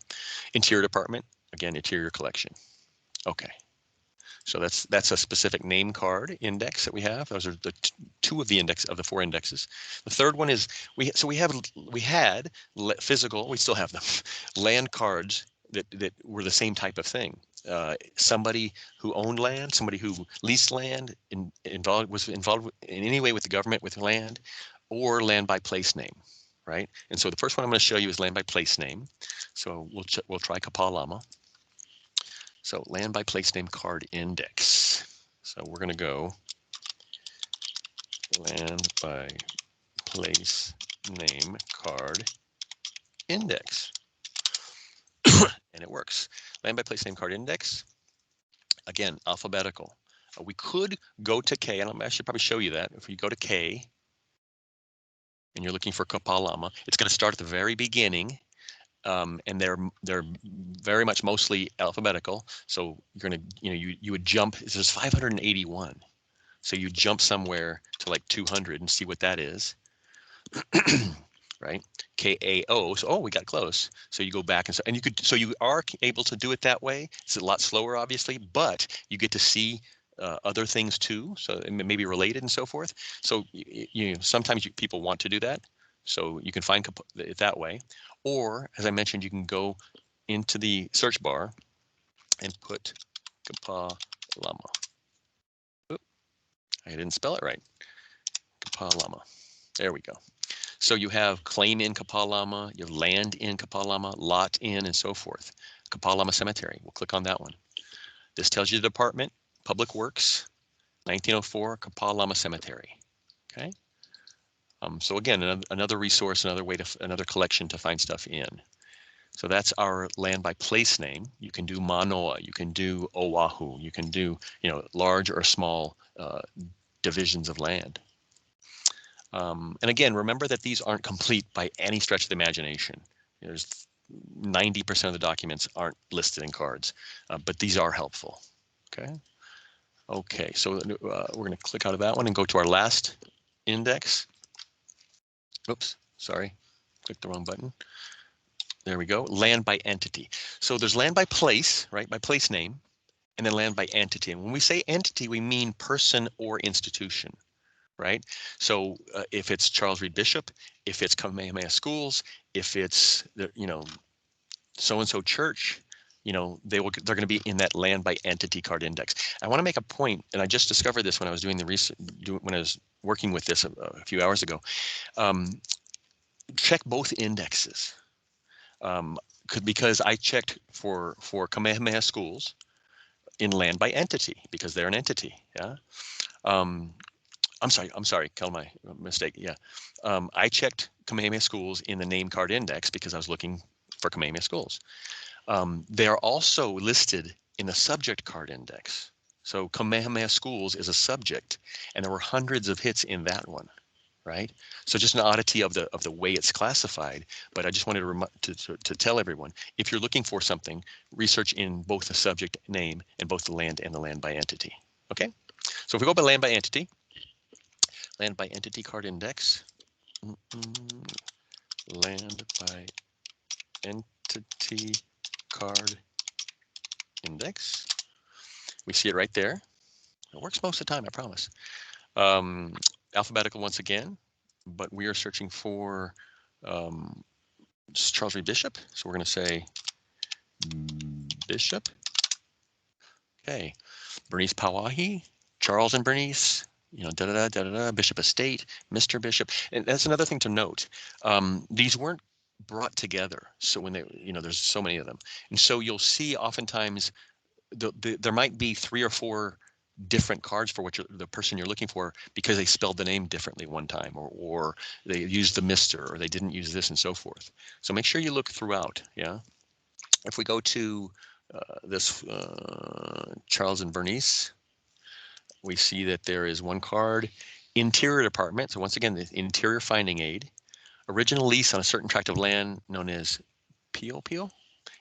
Interior Department, again, Interior Collection. Okay, so that's a specific name card index that we have. Those are the 2 of the index of the 4 indexes. The third one is we had physical, we still have them, land cards that were the same type of thing. Somebody who owned land, somebody who leased land, was involved in any way with the government with land, or land by place name, right? And so the first one I'm going to show you is land by place name. So we'll try Kapalama. So land by place name card index. So we're going to go land by place name card index. And it works. Land by place name card index. Again, alphabetical. We could go to K, and I should probably show you that. If you go to K, and you're looking for Kapalama, it's going to start at the very beginning, and they're very much mostly alphabetical. So you're going to, you would jump. There's 581, so you jump somewhere to like 200 and see what that is. Right? KAO. So, we got close. So you go back and you are able to do it that way. It's a lot slower, obviously, but you get to see other things too. So it may be related and so forth. So sometimes people want to do that. So you can find it that way. Or, as I mentioned, you can go into the search bar and put Kapalama. Oop, I didn't spell it right. Kapalama. There we go. So you have claim in Kapalama, you have land in Kapalama, lot in, and so forth. Kapalama Cemetery, we'll click on that one. This tells you the department, Public Works, 1904, Kapalama Cemetery. Okay. So again, another resource, another collection to find stuff in. So that's our land by place name. You can do Manoa, you can do Oahu, you can do large or small divisions of land. And again, remember that these aren't complete by any stretch of the imagination. There's 90% of the documents aren't listed in cards, but these are helpful. Okay, so we're going to click out of that one and go to our last index. Oops, sorry, clicked the wrong button. There we go, land by entity. So there's land by place, right, by place name, and then land by entity. And when we say entity, we mean person or institution. Right? So if it's Charles Reed Bishop, if it's Kamehameha Schools, if it's so-and-so church, they're going to be in that land by entity card index. I want to make a point, and I just discovered this when I was doing the research, when I was working with this a few hours ago. Check both indexes, because I checked for Kamehameha Schools in land by entity because they're an entity. Yeah. I'm sorry, my mistake. Yeah. I checked Kamehameha Schools in the name card index because I was looking for Kamehameha Schools. They are also listed in the subject card index. So Kamehameha Schools is a subject, and there were hundreds of hits in that one. right? So just an oddity of the way it's classified. But I just wanted to tell everyone, if you're looking for something, research in both the subject name and both the land and the land by entity. Okay, so if we go by land by entity card index, land by entity card index, we see it right there. It works most of the time, I promise. Alphabetical once again, but we are searching for Charles Reed Bishop. So we're going to say Bishop. Okay. Bernice Pauahi, Charles and Bernice, you know, Bishop Estate, Mr. Bishop. And that's another thing to note. These weren't brought together. So when they, you know, there's so many of them. And so you'll see oftentimes there might be 3 or 4 different cards for what the person you're looking for because they spelled the name differently one time, or they used the Mr. or they didn't use this and so forth. So make sure you look throughout. Yeah. If we go to this Charles and Bernice, we see that there is one card, interior department. So once again, the interior finding aid, original lease on a certain tract of land known as Pio Pio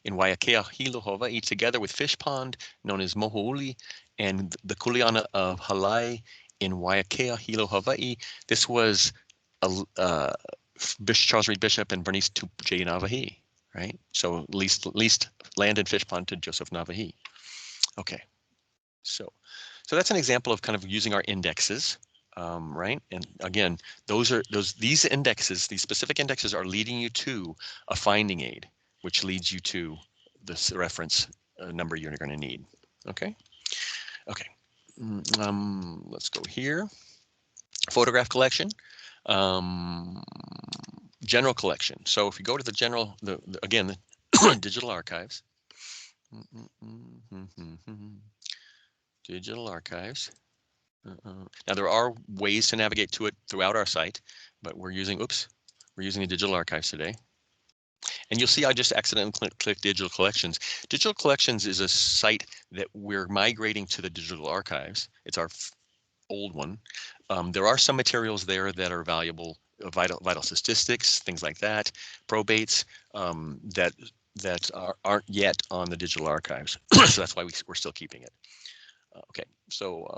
in Waiakea Hilo, Hawaii, together with Fish Pond known as Mohouli and the Kuleana of Halai in Waiakea Hilo, Hawaii. This was Charles Reed Bishop and Bernice to J. Navahi, right? So leased land and Fish Pond to Joseph Navahi. Okay, so that's an example of kind of using our indexes, right? And again, these indexes, these specific indexes are leading you to a finding aid, which leads you to this reference number you're going to need. Okay. Okay. Let's go here. Photograph collection. General collection. So if you go to the general, again, the digital archives. Digital archives. Now there are ways to navigate to it throughout our site, but we're using the digital archives today. And you'll see I just accidentally clicked digital collections. Digital collections is a site that we're migrating to the digital archives. It's our old one. There are some materials there that are valuable, vital statistics, things like that, probates that aren't yet on the digital archives. So that's why we're still keeping it. Okay, so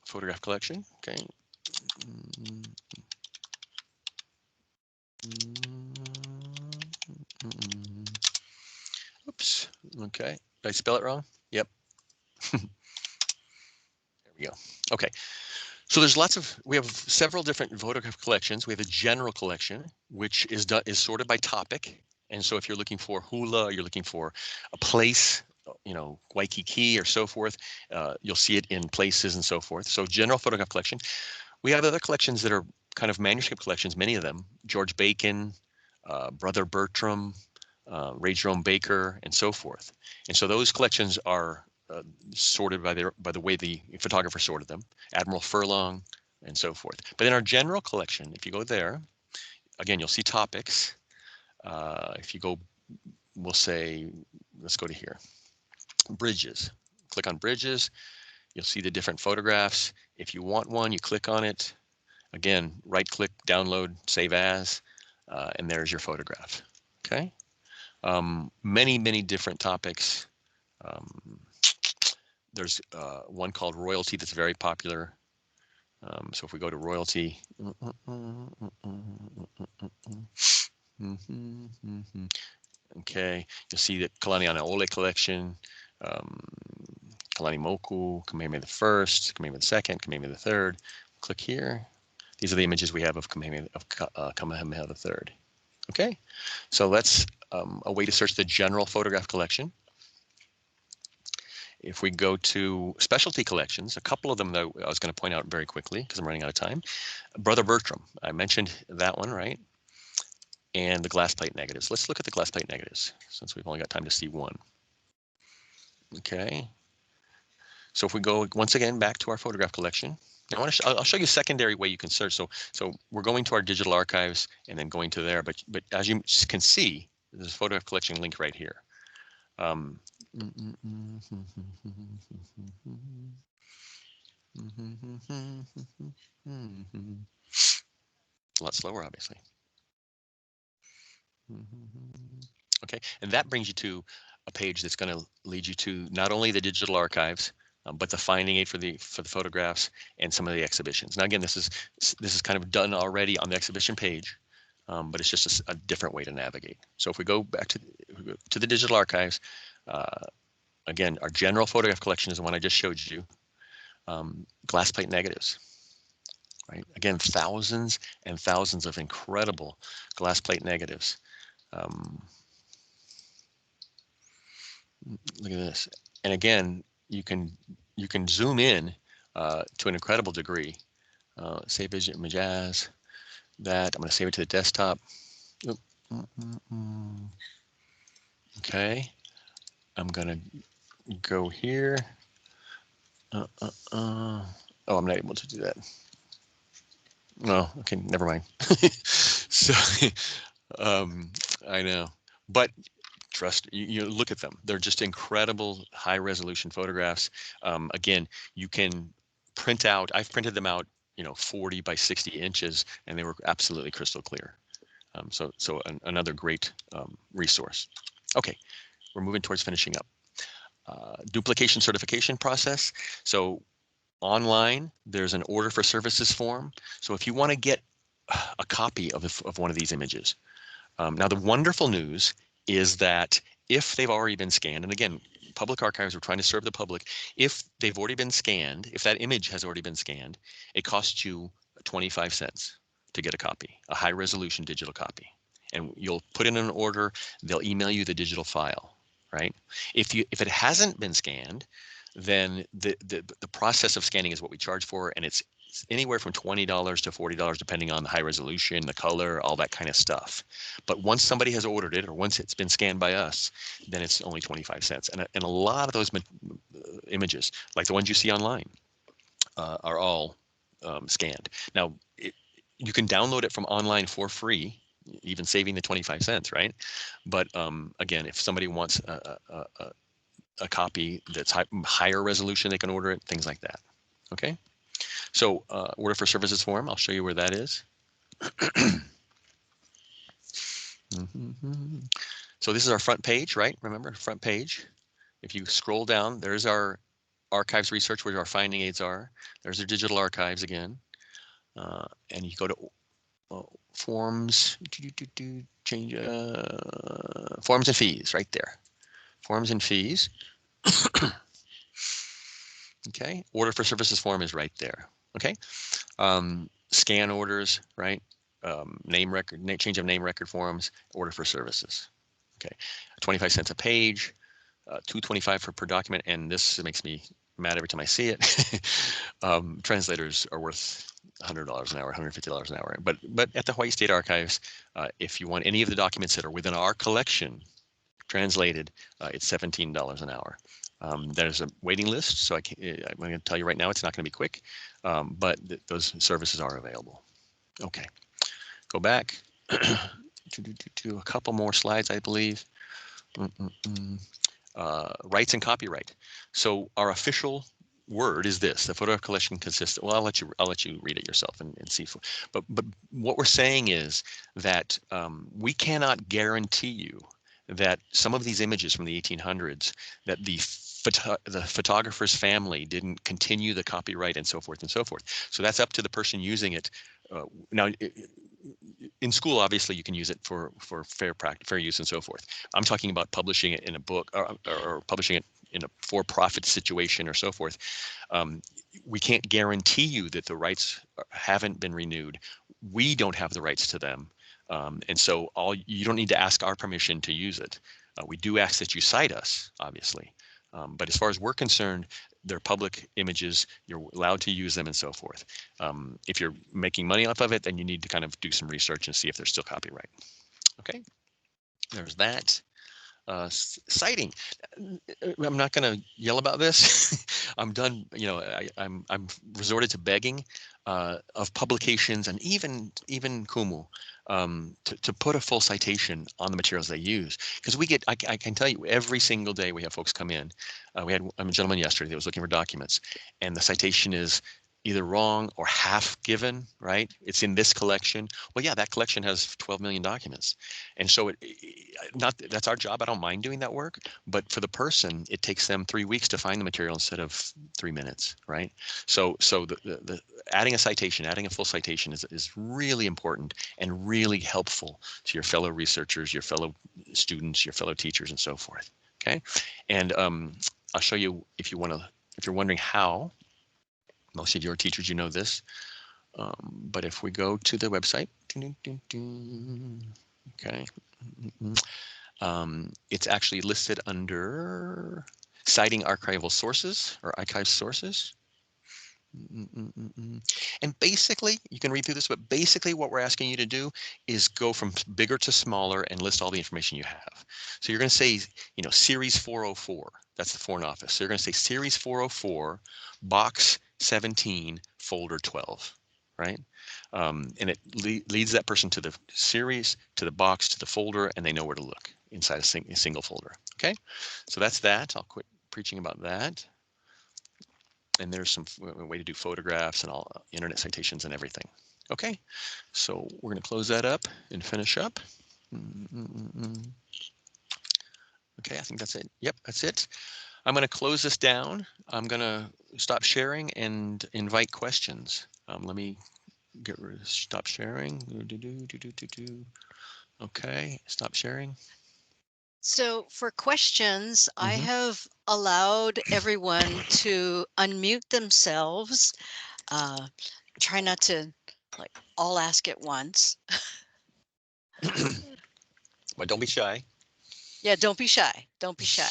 photograph collection. Okay. Oops. Okay. Did I spell it wrong? Yep. There we go. Okay. So we have several different photograph collections. We have a general collection, which is sorted by topic. And so if you're looking for hula, you're looking for a place, you know, Waikiki or so forth, you'll see it in places and so forth. So general photograph collection. We have other collections that are kind of manuscript collections, many of them, George Bacon, Brother Bertram, Ray Jerome Baker, and so forth. And so those collections are sorted by the way the photographer sorted them, Admiral Furlong, and so forth. But in our general collection, if you go there, again, you'll see topics. If you go, we'll say, let's go to here, bridges. Click on bridges. You'll see the different photographs. If you want one, you click on it. Again, right-click, download, save as, and there's your photograph. Okay. Many different topics. There's one called royalty that's very popular. So if we go to royalty, okay, you'll see the Kalani Anaole collection, Kalani Moku, Kamehameha I, Kamehameha II, Kamehameha III. Click here. These are the images we have of Kamehameha III. Okay, so that's a way to search the general photograph collection. If we go to specialty collections, a couple of them though I was going to point out very quickly because I'm running out of time. Brother Bertram, I mentioned that one, right? And the glass plate negatives. Let's look at the glass plate negatives since we've only got time to see one. Okay. So if we go once again back to our photograph collection, I'll show you a secondary way you can search. So we're going to our digital archives and then going to there, but as you can see, there's a photograph collection link right here. A lot slower, obviously. Okay, and that brings you to a page that's going to lead you to not only the digital archives, but the finding aid for the photographs and some of the exhibitions. Now, again, this is kind of done already on the exhibition page, but it's just a different way to navigate. So if we go back to the digital archives, again, our general photograph collection is the one I just showed you. Glass plate negatives, right? Again, thousands and thousands of incredible glass plate negatives. Look at this. And again, you can zoom in to an incredible degree. Save images. That I'm going to save it to the desktop. Okay. I'm going to go here. Oh, I'm not able to do that. No, okay, never mind. So, I know, but trust you look at them. They're just incredible high resolution photographs. Again, you can print out. I've printed them out, 40 by 60 inches, and they were absolutely crystal clear. So another great resource. Okay, we're moving towards finishing up. Duplication certification process. So online, there's an order for services form. So if you want to get a copy of one of these images, now the wonderful news is that if they've already been scanned, and again, public archives are trying to serve the public, if they've already been scanned, if that image has already been scanned, it costs you 25 cents to get a copy, a high resolution digital copy. And you'll put in an order, they'll email you the digital file, right? If it hasn't been scanned, then the process of scanning is what we charge for, and it's anywhere from $20 to $40 depending on the high resolution, the color, all that kind of stuff. But once somebody has ordered it, or once it's been scanned by us, then it's only 25 cents. And a lot of those images, like the ones you see online, are all scanned. Now, you can download it from online for free, even saving the 25 cents, right? But again, if somebody wants a copy that's higher resolution, they can order it, things like that. Okay. So order for services form, I'll show you where that is. So this is our front page, right? Remember, front page. If you scroll down, there's our archives research where our finding aids are. There's our digital archives again. And you go to forms, change forms and fees right there. Forms and fees. Okay, order for services form is right there. Okay, scan orders, right? Name record, change of name record forms, order for services. Okay, 25 cents a page, $2.25 per document, and this makes me mad every time I see it. Translators are worth $100 an hour, $150 an hour. But at the Hawaii State Archives, if you want any of the documents that are within our collection translated, it's $17 an hour. There's a waiting list, so I'm going to tell you right now it's not going to be quick, but those services are available. Okay, go back to a couple more slides, I believe. Rights and copyright. So our official word is this: the photograph collection consists. Well, I'll let you read it yourself and see. But what we're saying is that we cannot guarantee you that some of these images from the 1800s, that the photographer's family didn't continue the copyright and so forth and so forth. So that's up to the person using it. Now, in school, obviously, you can use it for fair use and so forth. I'm talking about publishing it in a book or publishing it in a for-profit situation or so forth. We can't guarantee you that the rights haven't been renewed. We don't have the rights to them. And so you don't need to ask our permission to use it. We do ask that you cite us, obviously. But as far as we're concerned, they're public images. You're allowed to use them and so forth. If you're making money off of it, then you need to kind of do some research and see if there's still copyright. Okay, there's that. citing. I'm not going to yell about this. I'm done. You know, I'm resorted to begging of publications and even Kumu to put a full citation on the materials they use, because we get. I can tell you every single day we have folks come in. We had a gentleman yesterday that was looking for documents, and the citation is either wrong or half given, right? It's in this collection. Well, yeah, that collection has 12 million documents. And so that's our job. I don't mind doing that work, but for the person, it takes them 3 weeks to find the material instead of 3 minutes, right? So the adding a citation, adding a full citation is really important and really helpful to your fellow researchers, your fellow students, your fellow teachers, and so forth, okay? And I'll show you if you're wondering how. Most of your teachers, you know this, but if we go to the website, okay, it's actually listed under citing archival sources or archive sources. And basically, you can read through this, but basically what we're asking you to do is go from bigger to smaller and list all the information you have. So you're going to say, you know, series 404, that's the Foreign Office. So you're going to say series 404, box 17, folder 12, right? And it leads that person to the series, to the box, to the folder, and they know where to look inside a single folder, okay? So that's that. I'll quit preaching about that. And there's some way to do photographs and all internet citations and everything. Okay, so we're going to close that up and finish up. Okay, I think that's it. Yep, that's it. I'm going to close this down. I'm going to stop sharing and invite questions. Let me stop sharing. Okay, stop sharing. So for questions, I have allowed everyone to unmute themselves. Try not to like all ask at once. But don't be shy. Yeah, don't be shy. Don't be shy.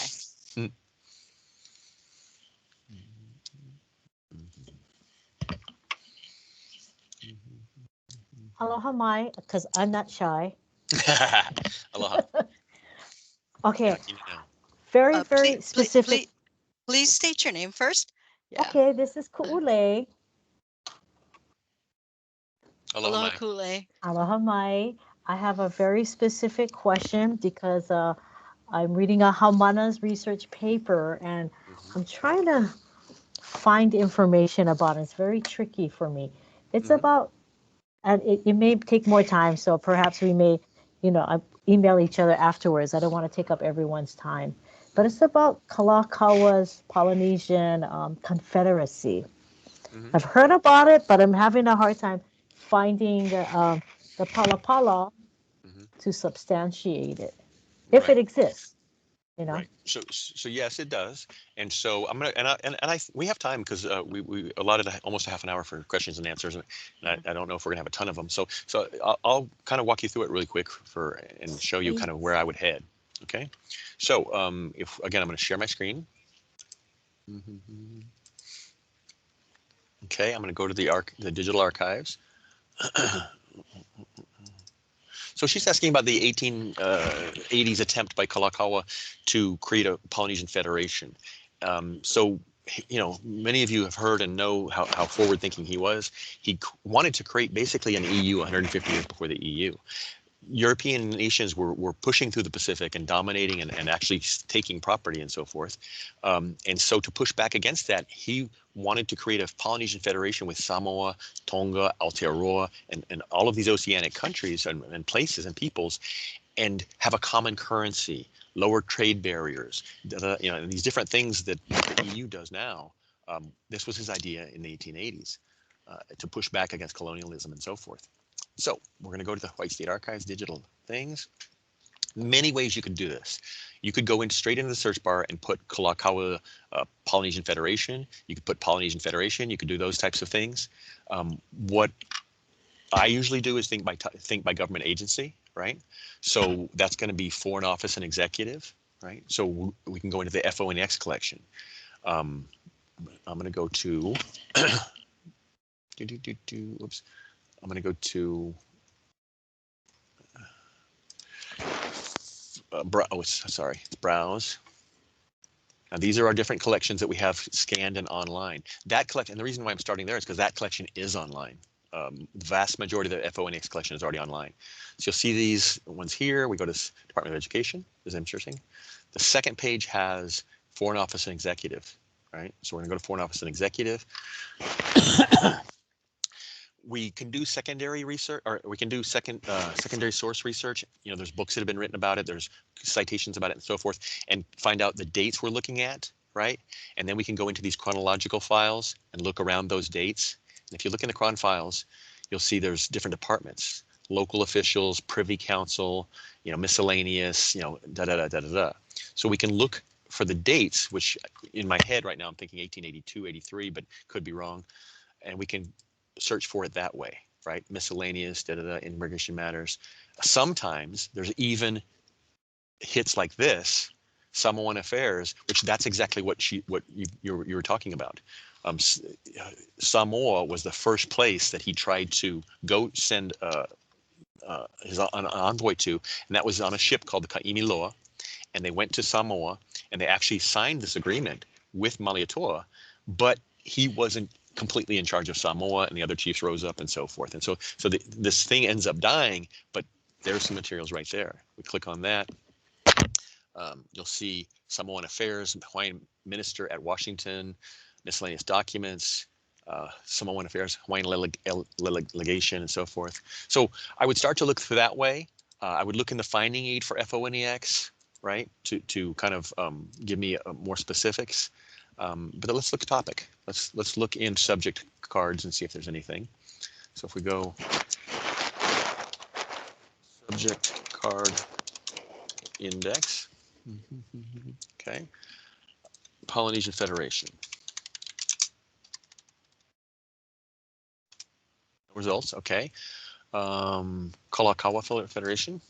Aloha mai, because I'm not shy. Aloha. Okay, Yeah, very, very Please, specific. please state your name first. Yeah. Okay, this is Ku'ule. aloha Aloha mai. Kule. Aloha mai. I have a very specific question because I'm reading a Haumana's research paper and I'm trying to find information about it. It's very tricky for me. It's about, and it may take more time, so perhaps we may, email each other afterwards. I don't want to take up everyone's time. But it's about Kalakawa's Polynesian Confederacy. I've heard about it, but I'm having a hard time finding the Palapala to substantiate it, if Right. it exists, you know. Right. So yes, it does. And so I'm gonna we have time because we allotted almost a half an hour for questions and answers, and I don't know if we're gonna have a ton of them. So I'll kind of walk you through it really quick and show you kind of where I would head. Okay. So if again, I'm gonna share my screen. Okay, I'm gonna go to the digital archives. So she's asking about the 1880s attempt by Kalakaua to create a Polynesian federation. So, you know, many of you have heard and know how forward-thinking he was. He wanted to create basically an EU 150 years before the EU. European nations were pushing through the Pacific and dominating and actually taking property and so forth. And so to push back against that, he wanted to create a Polynesian federation with Samoa, Tonga, Aotearoa, and all of these oceanic countries and places and peoples, and have a common currency, lower trade barriers, you know, and these different things that the EU does now. This was his idea in the 1880s to push back against colonialism and so forth. So we're going to go to the Hawaii State Archives digital things. Many ways you can do this. You could go in straight into the search bar and put Kalakaua Polynesian Federation. You could put Polynesian Federation. You could do those types of things. What I usually do is think by government agency, right? So that's going to be Foreign Office and Executive, right? So we can go into the FONX collection. I'm going to go to oops. I'm going to go to sorry, browse. Now these are our different collections that we have scanned and online. That collection, and the reason why I'm starting there is because that collection is online. The vast majority of the FONX collection is already online. So you'll see these ones here. We go to Department of Education, is interesting. The second page has Foreign Office and Executive, right? So we're gonna go to Foreign Office and Executive. We can do secondary research, or we can do secondary source research. You know, there's books that have been written about it, there's citations about it and so forth, and find out the dates we're looking at, right? And then we can go into these chronological files and look around those dates. And if you look in the chron files, you'll see there's different departments, local officials, privy council, you know, miscellaneous, you know, da da da da da da. So we can look for the dates, which in my head right now I'm thinking 1882, 83, but could be wrong. And we can search for it that way, right? Miscellaneous, da da da, immigration matters. Sometimes there's even hits like this, Samoan affairs, which that's exactly what you were talking about. Samoa was the first place that he tried to go send an envoy to, and that was on a ship called the Kaimiloa, and they went to Samoa, and they actually signed this agreement with Malietoa, but he wasn't completely in charge of Samoa, and the other chiefs rose up and so forth. And so this thing ends up dying, but there's some materials right there. We click on that. You'll see Samoan Affairs, Hawaiian Minister at Washington, miscellaneous documents, Samoan Affairs, Hawaiian Legation, and so forth. So I would start to look through that way. I would look in the finding aid for FONEX, right, to kind of give me more specifics. But let's look at topic. Let's look in subject cards and see if there's anything. So if we go subject card index, okay, Polynesian Federation. Results, okay. Kalakaua Federation.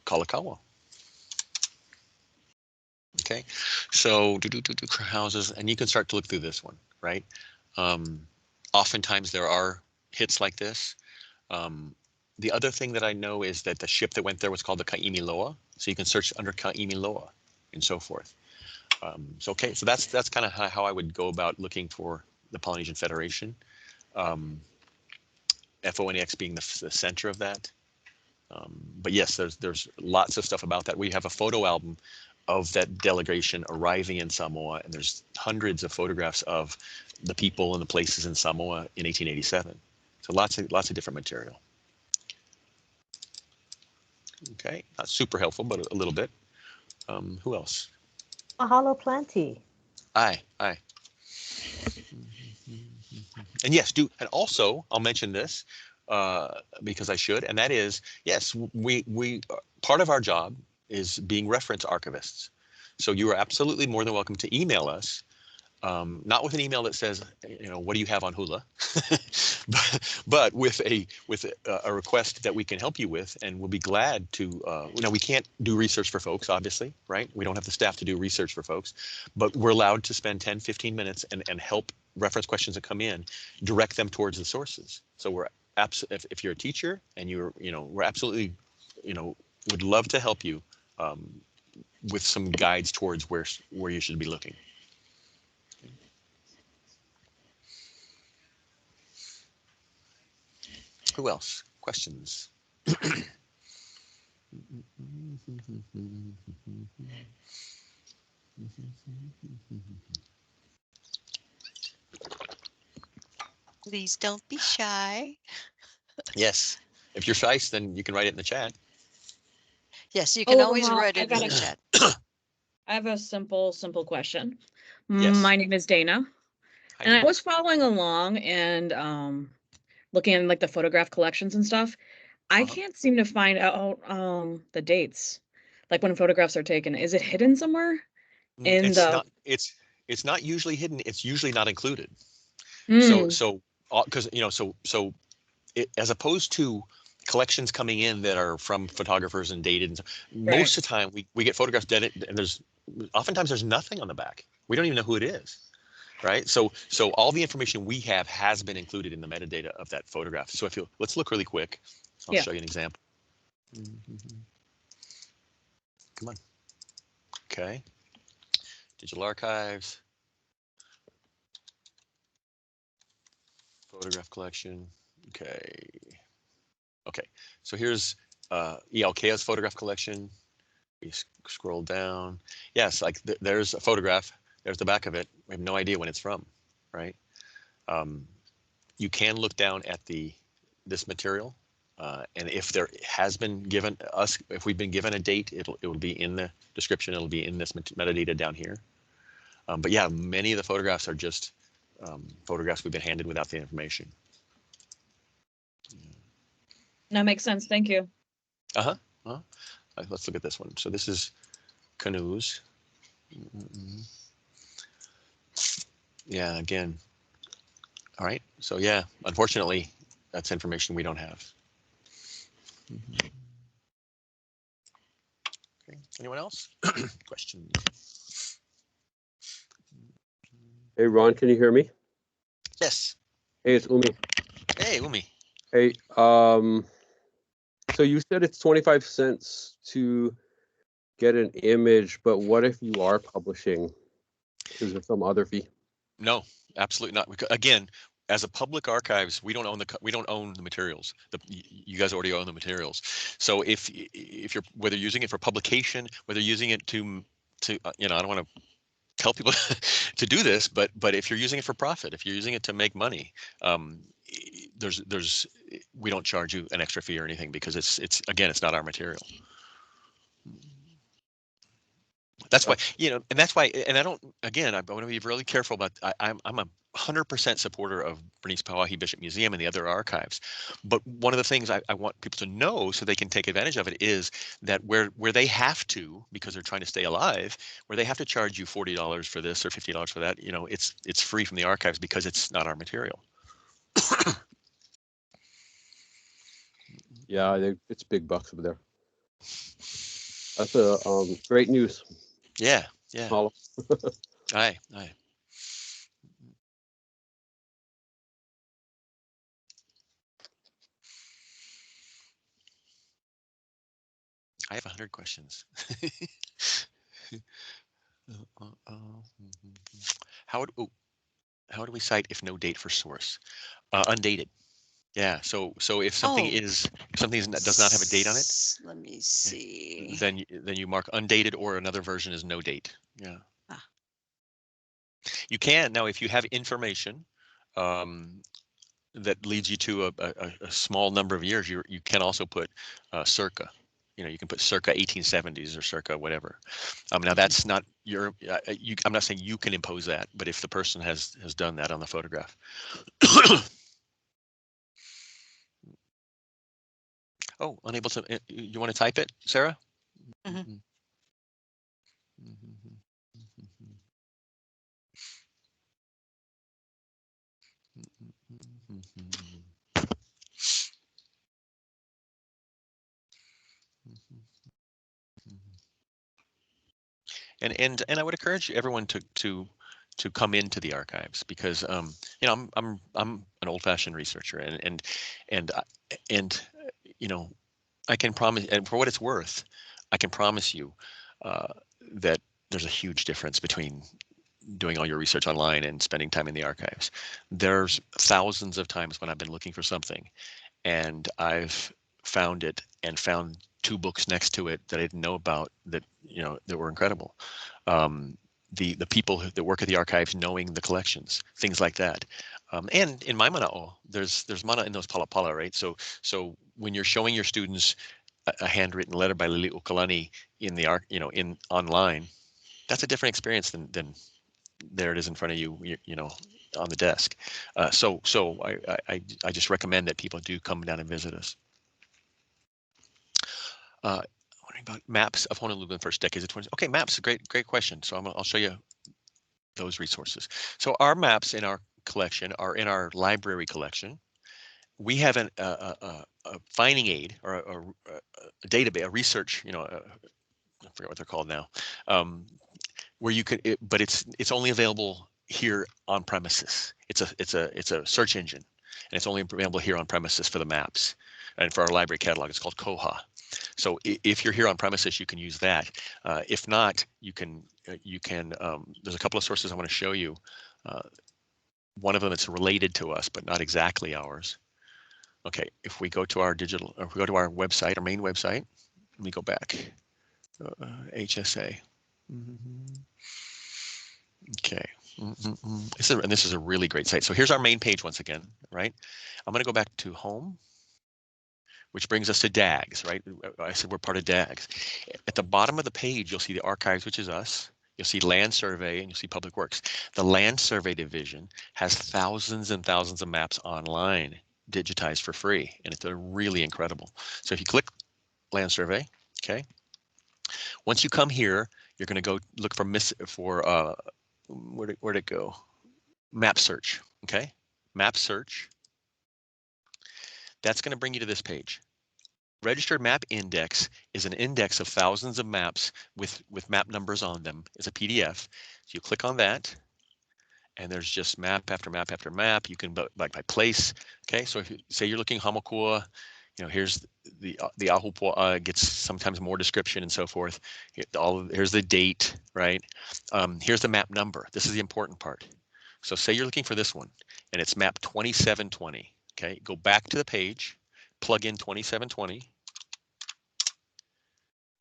Kalakaua. Okay, so houses, and you can start to look through this one, right? Oftentimes there are hits like this. The other thing that I know is that the ship that went there was called the Kaimiloa, so you can search under Kaimiloa and so forth. So okay, so that's kind of how I would go about looking for the Polynesian Federation. FONEX being the center of that. But yes, there's lots of stuff about that. We have a photo album of that delegation arriving in Samoa, and there's hundreds of photographs of the people and the places in Samoa in 1887. So lots of different material. Okay, not super helpful, but a little bit. Who else? Mahalo plenty. Aye. And yes, and also I'll mention this because I should, and that is, yes, we part of our job is being reference archivists. So you are absolutely more than welcome to email us, not with an email that says, you know, what do you have on hula, but with a request that we can help you with, and we'll be glad to. You know, we can't do research for folks, obviously, right? We don't have the staff to do research for folks, but we're allowed to spend 10, 15 minutes and help reference questions that come in, direct them towards the sources. So we're if you're a teacher and we're absolutely, would love to help you with some guides towards where you should be looking. Who else? Questions? Please don't be shy. Yes. If you're shy, then you can write it in the chat. Yes, you can always write it in the chat. I have a simple question. Yes. My name is Dana. Hi, and Dana. I was following along and looking at like the photograph collections and stuff. I can't seem to find out the dates, like when photographs are taken. Is it hidden somewhere? It's not usually hidden. It's usually not included. So because as opposed to collections coming in that are from photographers and dated, most of the time we get photographs dead, and oftentimes there's nothing on the back. We don't even know who it is, right? So all the information we have has been included in the metadata of that photograph. So let's look really quick. I'll show you an example. Come on. Okay. Digital archives. Photograph collection. Okay. Okay. So here's ELK's photograph collection. We scroll down. Yes, like there's a photograph. There's the back of it. We have no idea when it's from, right? You can look down at this material, and if there has been given us, if we've been given a date, it will be in the description. It'll be in this metadata down here. But yeah, many of the photographs are just photographs we've been handed without the information. That makes sense. Thank you. Let's look at this one. So this is canoes. Yeah, again. All right. So yeah, unfortunately, that's information we don't have. Okay. Anyone else? Questions? Hey, Ron, can you hear me? Yes. Hey, it's Umi. Hey, Umi. Hey, so you said it's 25 cents to get an image, but what if you are publishing? Is there some other fee? No, absolutely not. Again, as a public archives, we don't own the materials. You guys already own the materials. So if you're whether using it for publication, whether using it to I don't want to tell people to do this, but if you're using it for profit, if you're using it to make money, we don't charge you an extra fee or anything because it's not our material. That's why, and that's why, and I want to be really careful about, I'm a 100% supporter of Bernice Pauahi Bishop Museum and the other archives. But one of the things I want people to know so they can take advantage of it is that where they have to, because they're trying to stay alive, where they have to charge you $40 for this or $50 for that, it's free from the archives because it's not our material. Yeah, it's big bucks over there. That's a great news. Yeah. Aye. I have 100 questions. How do we cite if no date for source? Undated. Yeah. So if something does not have a date on it, let me see. Then you mark undated, or another version is no date. Yeah. You can now if you have information that leads you to a small number of years. You can also put circa. You can put circa 1870s or circa whatever. Now that's not I'm not saying you can impose that, but if the person has done that on the photograph. Oh, unable to. You want to type it, Sarah? Mm-hmm. And I would encourage everyone to come into the archives because I'm an old-fashioned researcher and I can promise, and for what it's worth, I can promise you that there's a huge difference between doing all your research online and spending time in the archives. There's thousands of times when I've been looking for something and I've found it and found 2 books next to it that I didn't know about that were incredible. The people that work at the archives knowing the collections, things like that. And in my mana'o, there's mana in those palapala, right? So when you're showing your students a handwritten letter by Lili Ukalani in the in online, that's a different experience than there it is in front of you, on the desk. So I just recommend that people do come down and visit us. Wondering about maps of Honolulu in the first decades of 20. Okay, maps, great question. So I'll show you those resources. So our maps in our collection are in our library collection. We have a finding aid or a database, a research, I forget what they're called now, where you can, but it's only available here on premises. It's a search engine, and it's only available here on premises for the maps. and for our library catalog, it's called Koha. So if you're here on premises, you can use that. If not, you can, there's a couple of sources I want to show you. One of them that's related to us, but not exactly ours. Okay, if we go to our digital, or if we go to our website, our main website, let me go back. HSA. Okay. And this is a really great site. So here's our main page once again, right? I'm going to go back to home, which brings us to DAGs, right? I said we're part of DAGs. At the bottom of the page, you'll see the archives, which is us. You'll see land survey and you'll see public works. The land survey division has thousands and thousands of maps online digitized for free, and it's really incredible. So if you click land survey, okay, once you come here, you're going to go look for where'd it go? Map search, okay? Map search. That's going to bring you to this page. Registered map index is an index of thousands of maps with map numbers on them. It's a PDF. So you click on that, and there's just map after map after map. You can like by place. Okay, so if you say you're looking Hamakua, here's the Ahupua'a gets sometimes more description and so forth. Here's the date, right? Here's the map number. This is the important part. So say you're looking for this one, and it's map 2720. Okay, go back to the page, plug in 2720,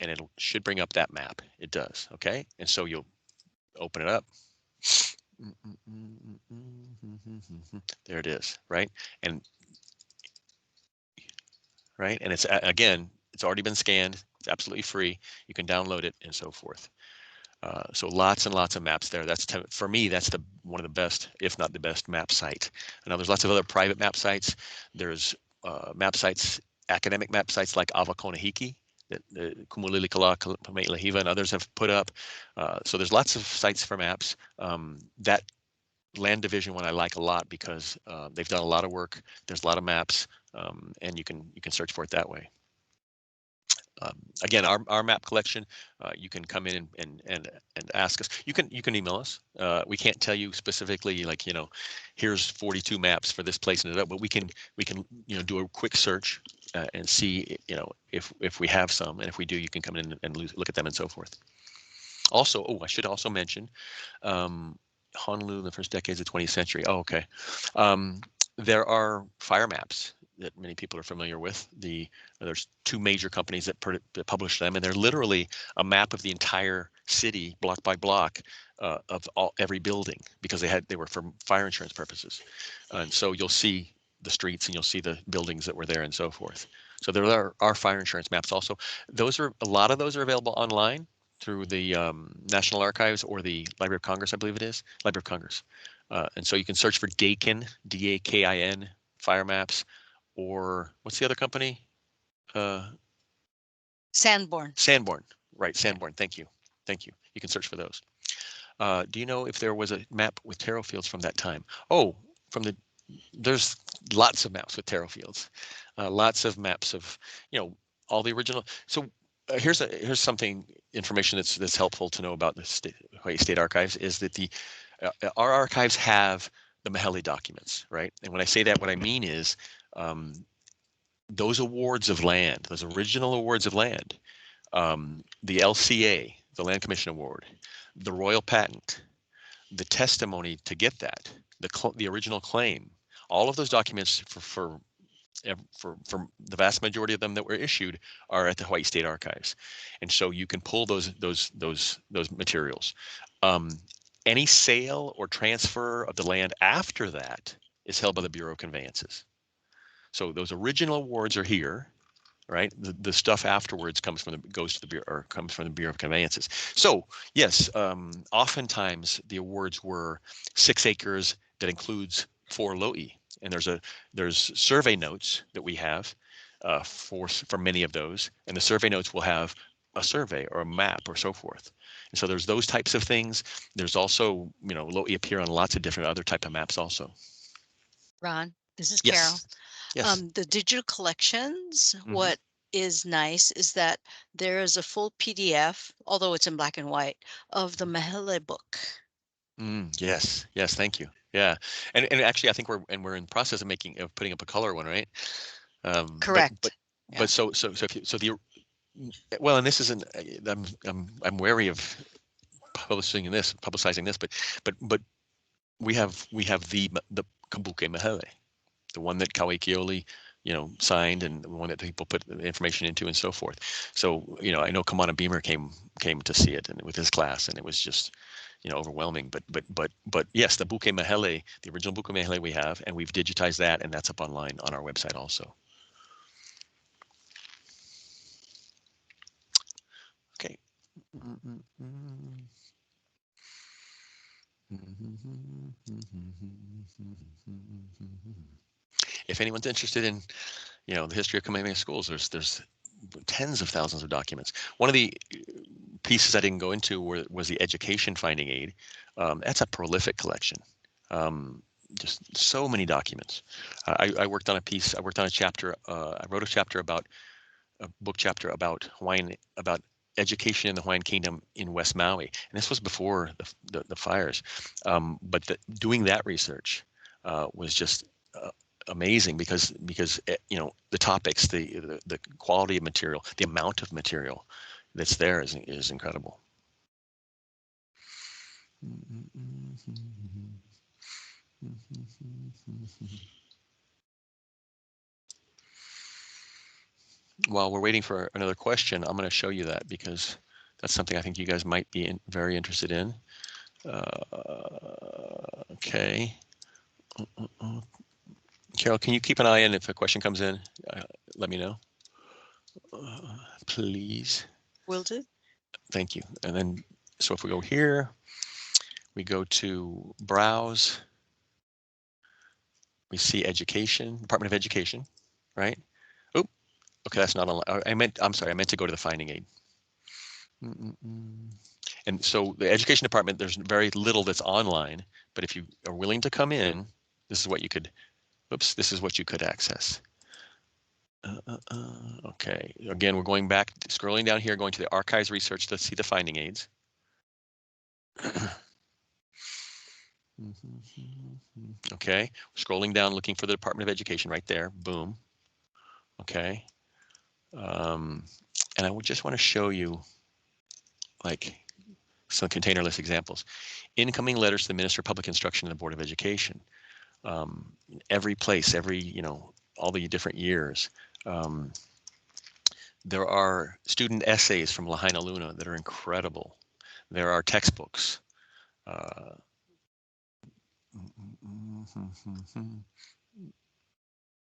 and it should bring up that map. It does. Okay, and so you'll open it up. There it is, right? And it's again, it's already been scanned. It's absolutely free. You can download it and so forth. So lots and lots of maps there. For me, that's one of the best, if not the best, map site. I know there's lots of other private map sites. There's map sites, academic map sites like Avakonahiki that Kumulilikala, Kameilahiva, and others have put up. So there's lots of sites for maps. That land division one I like a lot because they've done a lot of work. There's a lot of maps, and you can search for it that way. Again, our map collection, you can come in and ask us. You can email us. We can't tell you specifically, like, here's 42 maps for this place and that, but we can do a quick search and see if we have some, and if we do, you can come in and look at them and so forth. Also, I should also mention Honolulu in the first decades of the 20th century. Oh, okay. There are fire maps that many people are familiar with. There's two major companies that publish them, and they're literally a map of the entire city, block by block, of every building, because they were for fire insurance purposes. And so you'll see the streets and you'll see the buildings that were there and so forth. So there are fire insurance maps also. A lot of those are available online through the National Archives or the Library of Congress, I believe it is, Library of Congress. And so you can search for DAKIN, DAKIN, fire maps, or what's the other company? Sanborn. Sanborn, right, Sanborn, thank you. You can search for those. Do you know if there was a map with taro fields from that time? Oh, there's lots of maps with taro fields. Lots of maps of, all the original. So here's something, information that's helpful to know about the Hawaii State Archives, is that our archives have the Mahele documents, right? And when I say that, what I mean is those awards of land, those original awards of land, the LCA, the Land Commission Award, the Royal Patent, the testimony to get that, the original claim, all of those documents for the vast majority of them that were issued are at the Hawaii State Archives, and so you can pull those materials. Any sale or transfer of the land after that is held by the Bureau of Conveyances. So those original awards are here, right? The stuff afterwards comes from the Bureau of Conveyances. So yes, oftentimes the awards were 6 acres that includes 4 lo'i, and there's survey notes that we have for many of those, and the survey notes will have a survey or a map or so forth. And so there's those types of things. There's also, lo'i appear on lots of different other type of maps also. Ron, this is Yes. Carol. Yes. The digital collections, what is nice is that there is a full PDF, although it's in black and white, of the Mahele book. Yes. Thank you. Yeah, and actually, I think we're in the process of putting up a color one, right? Correct. But Yeah. so the well, and this isn't. I'm wary of publicizing this, but we have the Kabuke Mahele, the one that Kauikeoli, signed, and the one that people put the information into, and so forth. So, I know Kamana Beamer came to see it, and with his class, and it was just, overwhelming. But yes, the Buke Mahele, the original Buke Mahele we have, and we've digitized that, and that's up online on our website also. Okay. If anyone's interested in, the history of Kamehameha schools, there's tens of thousands of documents. One of the pieces I didn't go into was the education finding aid. That's a prolific collection. Just so many documents. I worked on a piece. I worked on a chapter. I wrote a book chapter about education in the Hawaiian Kingdom in West Maui, and this was before the fires. But doing that research was just amazing because the topics, the quality of material, the amount of material that's there is incredible. While we're waiting for another question, I'm going to show you that because that's something I think you guys might be very interested in. Okay. Carol, can you keep an eye in if a question comes in? Let me know, please. Will do. Thank you. And then, so if we go here, we go to browse. We see education, Department of Education, right? Oh, okay, that's not online. I'm sorry, I meant to go to the finding aid. And so the education department, there's very little that's online, but if you are willing to come in, this is what you could, this is what you could access. Okay, again, we're going back, scrolling down here, going to the archives research to see the finding aids. Okay, scrolling down, looking for the Department of Education right there, boom. Okay, and I would just want to show you like some containerless examples. Incoming letters to the Minister of Public Instruction and the Board of Education. Every place, all the different years. There are student essays from Lahaina Luna that are incredible. There are textbooks.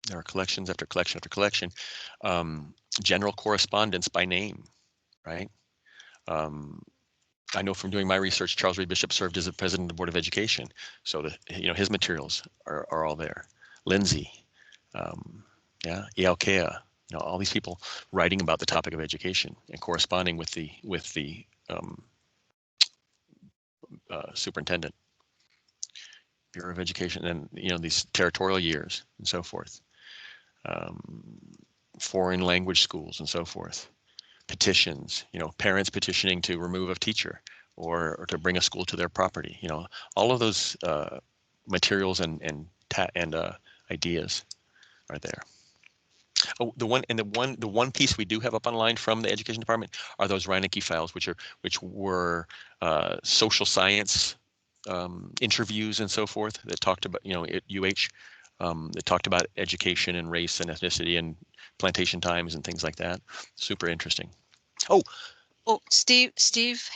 There are collections after collection after collection. General correspondence by name, right? I know from doing my research, Charles Reed Bishop served as the president of the Board of Education. So his materials are all there. Lindsay, Iaukea, all these people writing about the topic of education and corresponding with the superintendent, Bureau of Education, and these territorial years and so forth. Foreign language schools and so forth. Petitions, parents petitioning to remove a teacher or to bring a school to their property. All of those materials and ideas are there. Oh, the one piece we do have up online from the Education Department are those Reinecke files, which were social science interviews and so forth that talked about at UH that talked about education and race and ethnicity and plantation times and things like that. Super interesting. Oh, Steve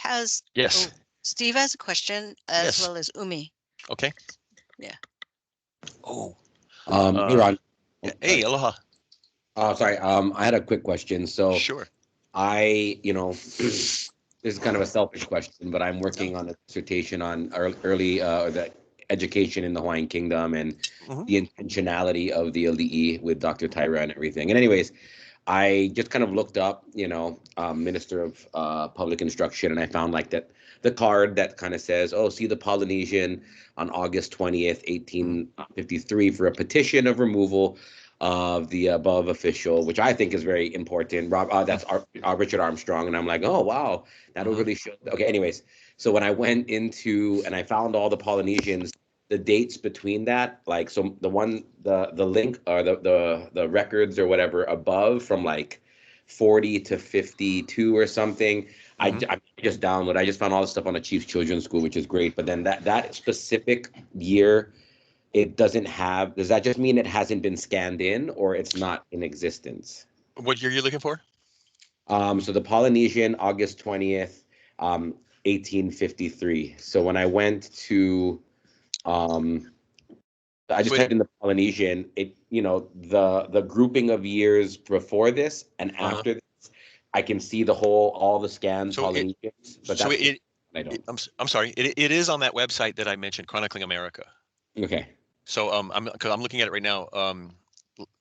has yes. Steve has a question as Yes. well as Umi. Okay. Yeah. Oh. Hey Ron. Hey, aloha. Sorry. I had a quick question. So Sure. this is kind of a selfish question, but I'm working on a dissertation on early the education in the Hawaiian Kingdom and the intentionality of the ali'i with Dr. Tyra and everything. And anyways, I just kind of looked up, Minister of Public Instruction, and I found like that the card that kind of says, "Oh, see the Polynesian on August 20th, 1853 for a petition of removal of the above official," which I think is very important. That's Richard Armstrong, and I'm like, oh wow, that'll really show. Okay, anyways, so when I went into and I found all the Polynesians the dates between that, like, so the link or the records or whatever above from like 40 to 52 or something. I just downloaded. I just found all the stuff on the Chiefs Children's School, which is great. But then that specific year, it doesn't have. Does that just mean it hasn't been scanned in, or it's not in existence? What year are you looking for? So the Polynesian, August 20th, 1853. So when I went to, I just typed in the Polynesian, the grouping of years before this and after this, I can see all the scanned Polynesians, but so that's I don't. I'm sorry. It is on that website that I mentioned, Chronicling America. Okay. So I'm looking at it right now.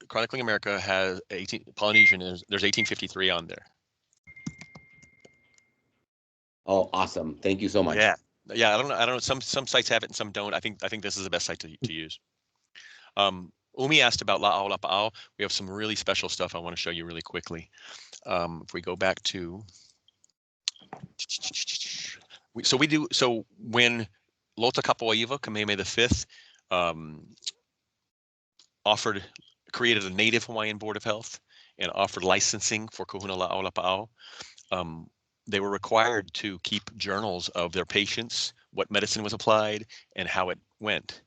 Chronicling America has Polynesian there's 1853 on there. Oh, awesome! Thank you so much. Yeah. I don't know. Some sites have it and some don't. I think this is the best site to use. Umi asked about La'aulapa'au. We have some really special stuff I want to show you really quickly. If we go back to, so when Lota Kapawaiva, Kamehameha V, created a Native Hawaiian Board of Health and offered licensing for Kahuna La'aulapa'au, they were required to keep journals of their patients, what medicine was applied, and how it went.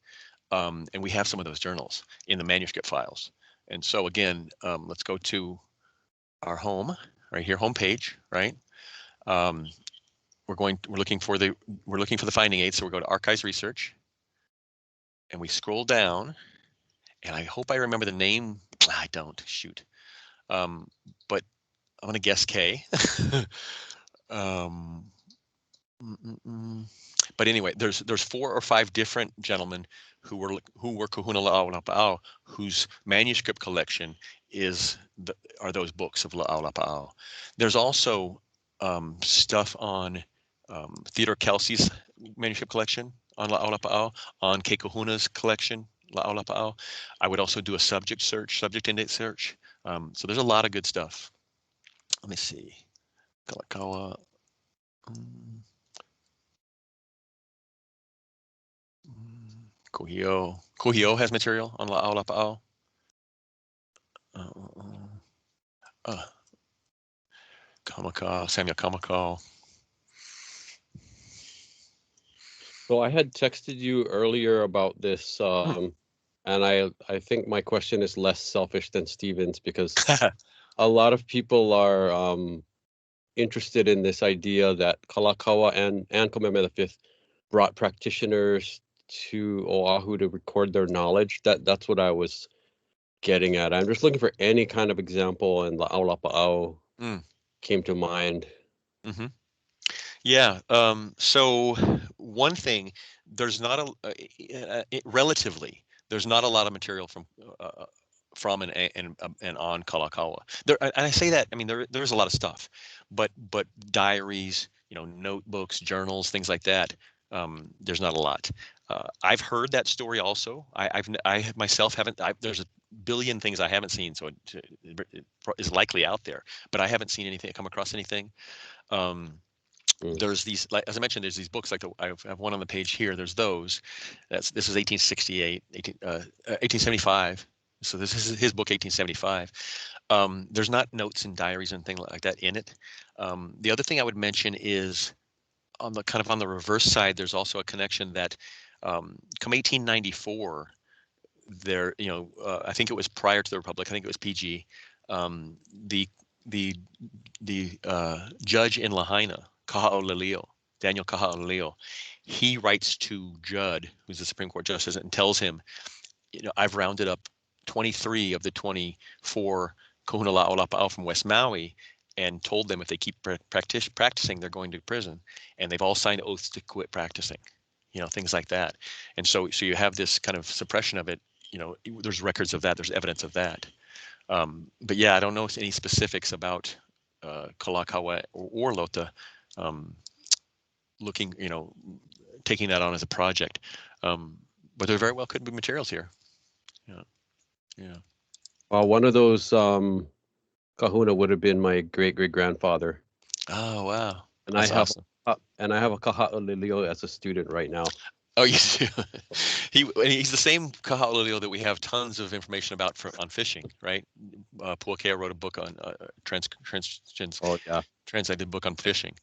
And we have some of those journals in the manuscript files. And so again, let's go to our home right here, home page, right? We're looking for the finding aids. So we go to Archives Research, and we scroll down. And I hope I remember the name. I don't. Shoot. But I'm gonna guess K. But anyway, there's 4 or 5 different gentlemen who were Kahuna La'aulapa'au, whose manuscript collection are those books of La'aulapa'au. There's also stuff on Theodore Kelsey's manuscript collection on La'aulapa'au, on Ke Kahuna's collection La'aulapa'au. I would also do a subject index search. So there's a lot of good stuff. Let me see. Kalakaua. Kuhio has material on La'aulapa'au. Samuel Kamaka. So I had texted you earlier about this, and I think my question is less selfish than Steven's, because a lot of people are interested in this idea that Kalakaua and Kamehameha V brought practitioners to Oahu to record their knowledge. That's what I was getting at. I'm just looking for any kind of example, and La'aulapa'au came to mind. Yeah. So one thing, there's not relatively, there's not a lot of material from and on Kalakaua. And I say that, I mean, there's a lot of stuff, but diaries, notebooks, journals, things like that. There's not a lot. I've heard that story also. I myself haven't. There's a billion things I haven't seen, so it is likely out there, but I haven't seen anything, come across anything. There's these, like, as I mentioned, there's these books, like I have one on the page here. There's those. This is 1868, 1875. So this is his book, 1875. There's not notes and diaries and things like that in it. The other thing I would mention is on the reverse side, there's also a connection that come 1894, there, I think it was prior to the Republic. I think it was PG. The judge in Lahaina, Kaha'oleleo, Daniel Kaha'oleleo, he writes to Judd, who's the Supreme Court justice, and tells him, I've rounded up 23 of the 24 Kahuna La'aulapa'au from West Maui, and told them if they keep practicing, they're going to prison, and they've all signed oaths to quit practicing, things like that. And so you have this kind of suppression of it. There's records of that. There's evidence of that. But yeah, I don't know any specifics about Kalakaua or Lota looking, taking that on as a project. But there very well could be materials here. Yeah. One of those Kahuna would have been my great-great-grandfather. Oh wow! And I have a Kaha'oleleo as a student right now. Oh, yes. He's the same Kaha'olio that we have tons of information about on fishing, right? Puakea wrote a book on Oh yeah. translated book on fishing,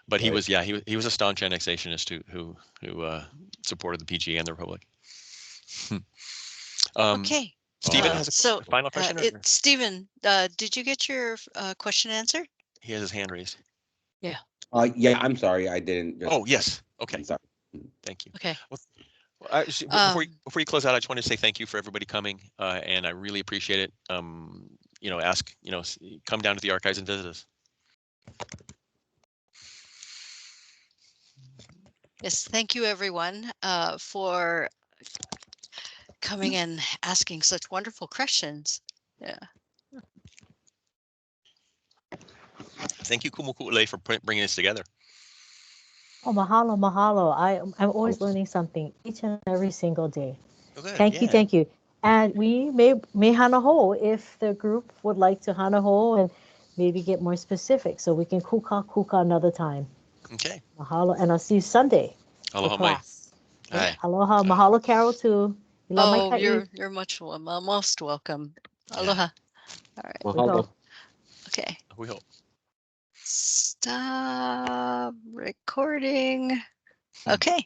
but he Right. was he was a staunch annexationist who supported the PG and the Republic. Okay. Stephen Oh. has So a final question. Stephen, did you get your question answered? He has his hand raised. Yeah. Yeah, I'm sorry, I didn't. Oh yes. Okay. I'm sorry. Thank you. Okay. Well, before you close out, I just want to say thank you for everybody coming, and I really appreciate it. Come down to the archives and visit us. Yes, thank you everyone for coming and asking such wonderful questions. Yeah. Thank you, Kumuku'ule, for bringing us together. Oh, mahalo, mahalo. I'm always learning something each and every single day. Okay, Thank you, thank you. And we may hanaho if the group would like to hanaho and maybe get more specific, so we can kuka another time. Okay. Mahalo, and I'll see you Sunday for Aloha mai. class. Okay? Aye. Aloha, mahalo, Carol too. Oh, you're most welcome. Aloha. All right. Mahalo. Okay. We hope. Stop recording. Okay.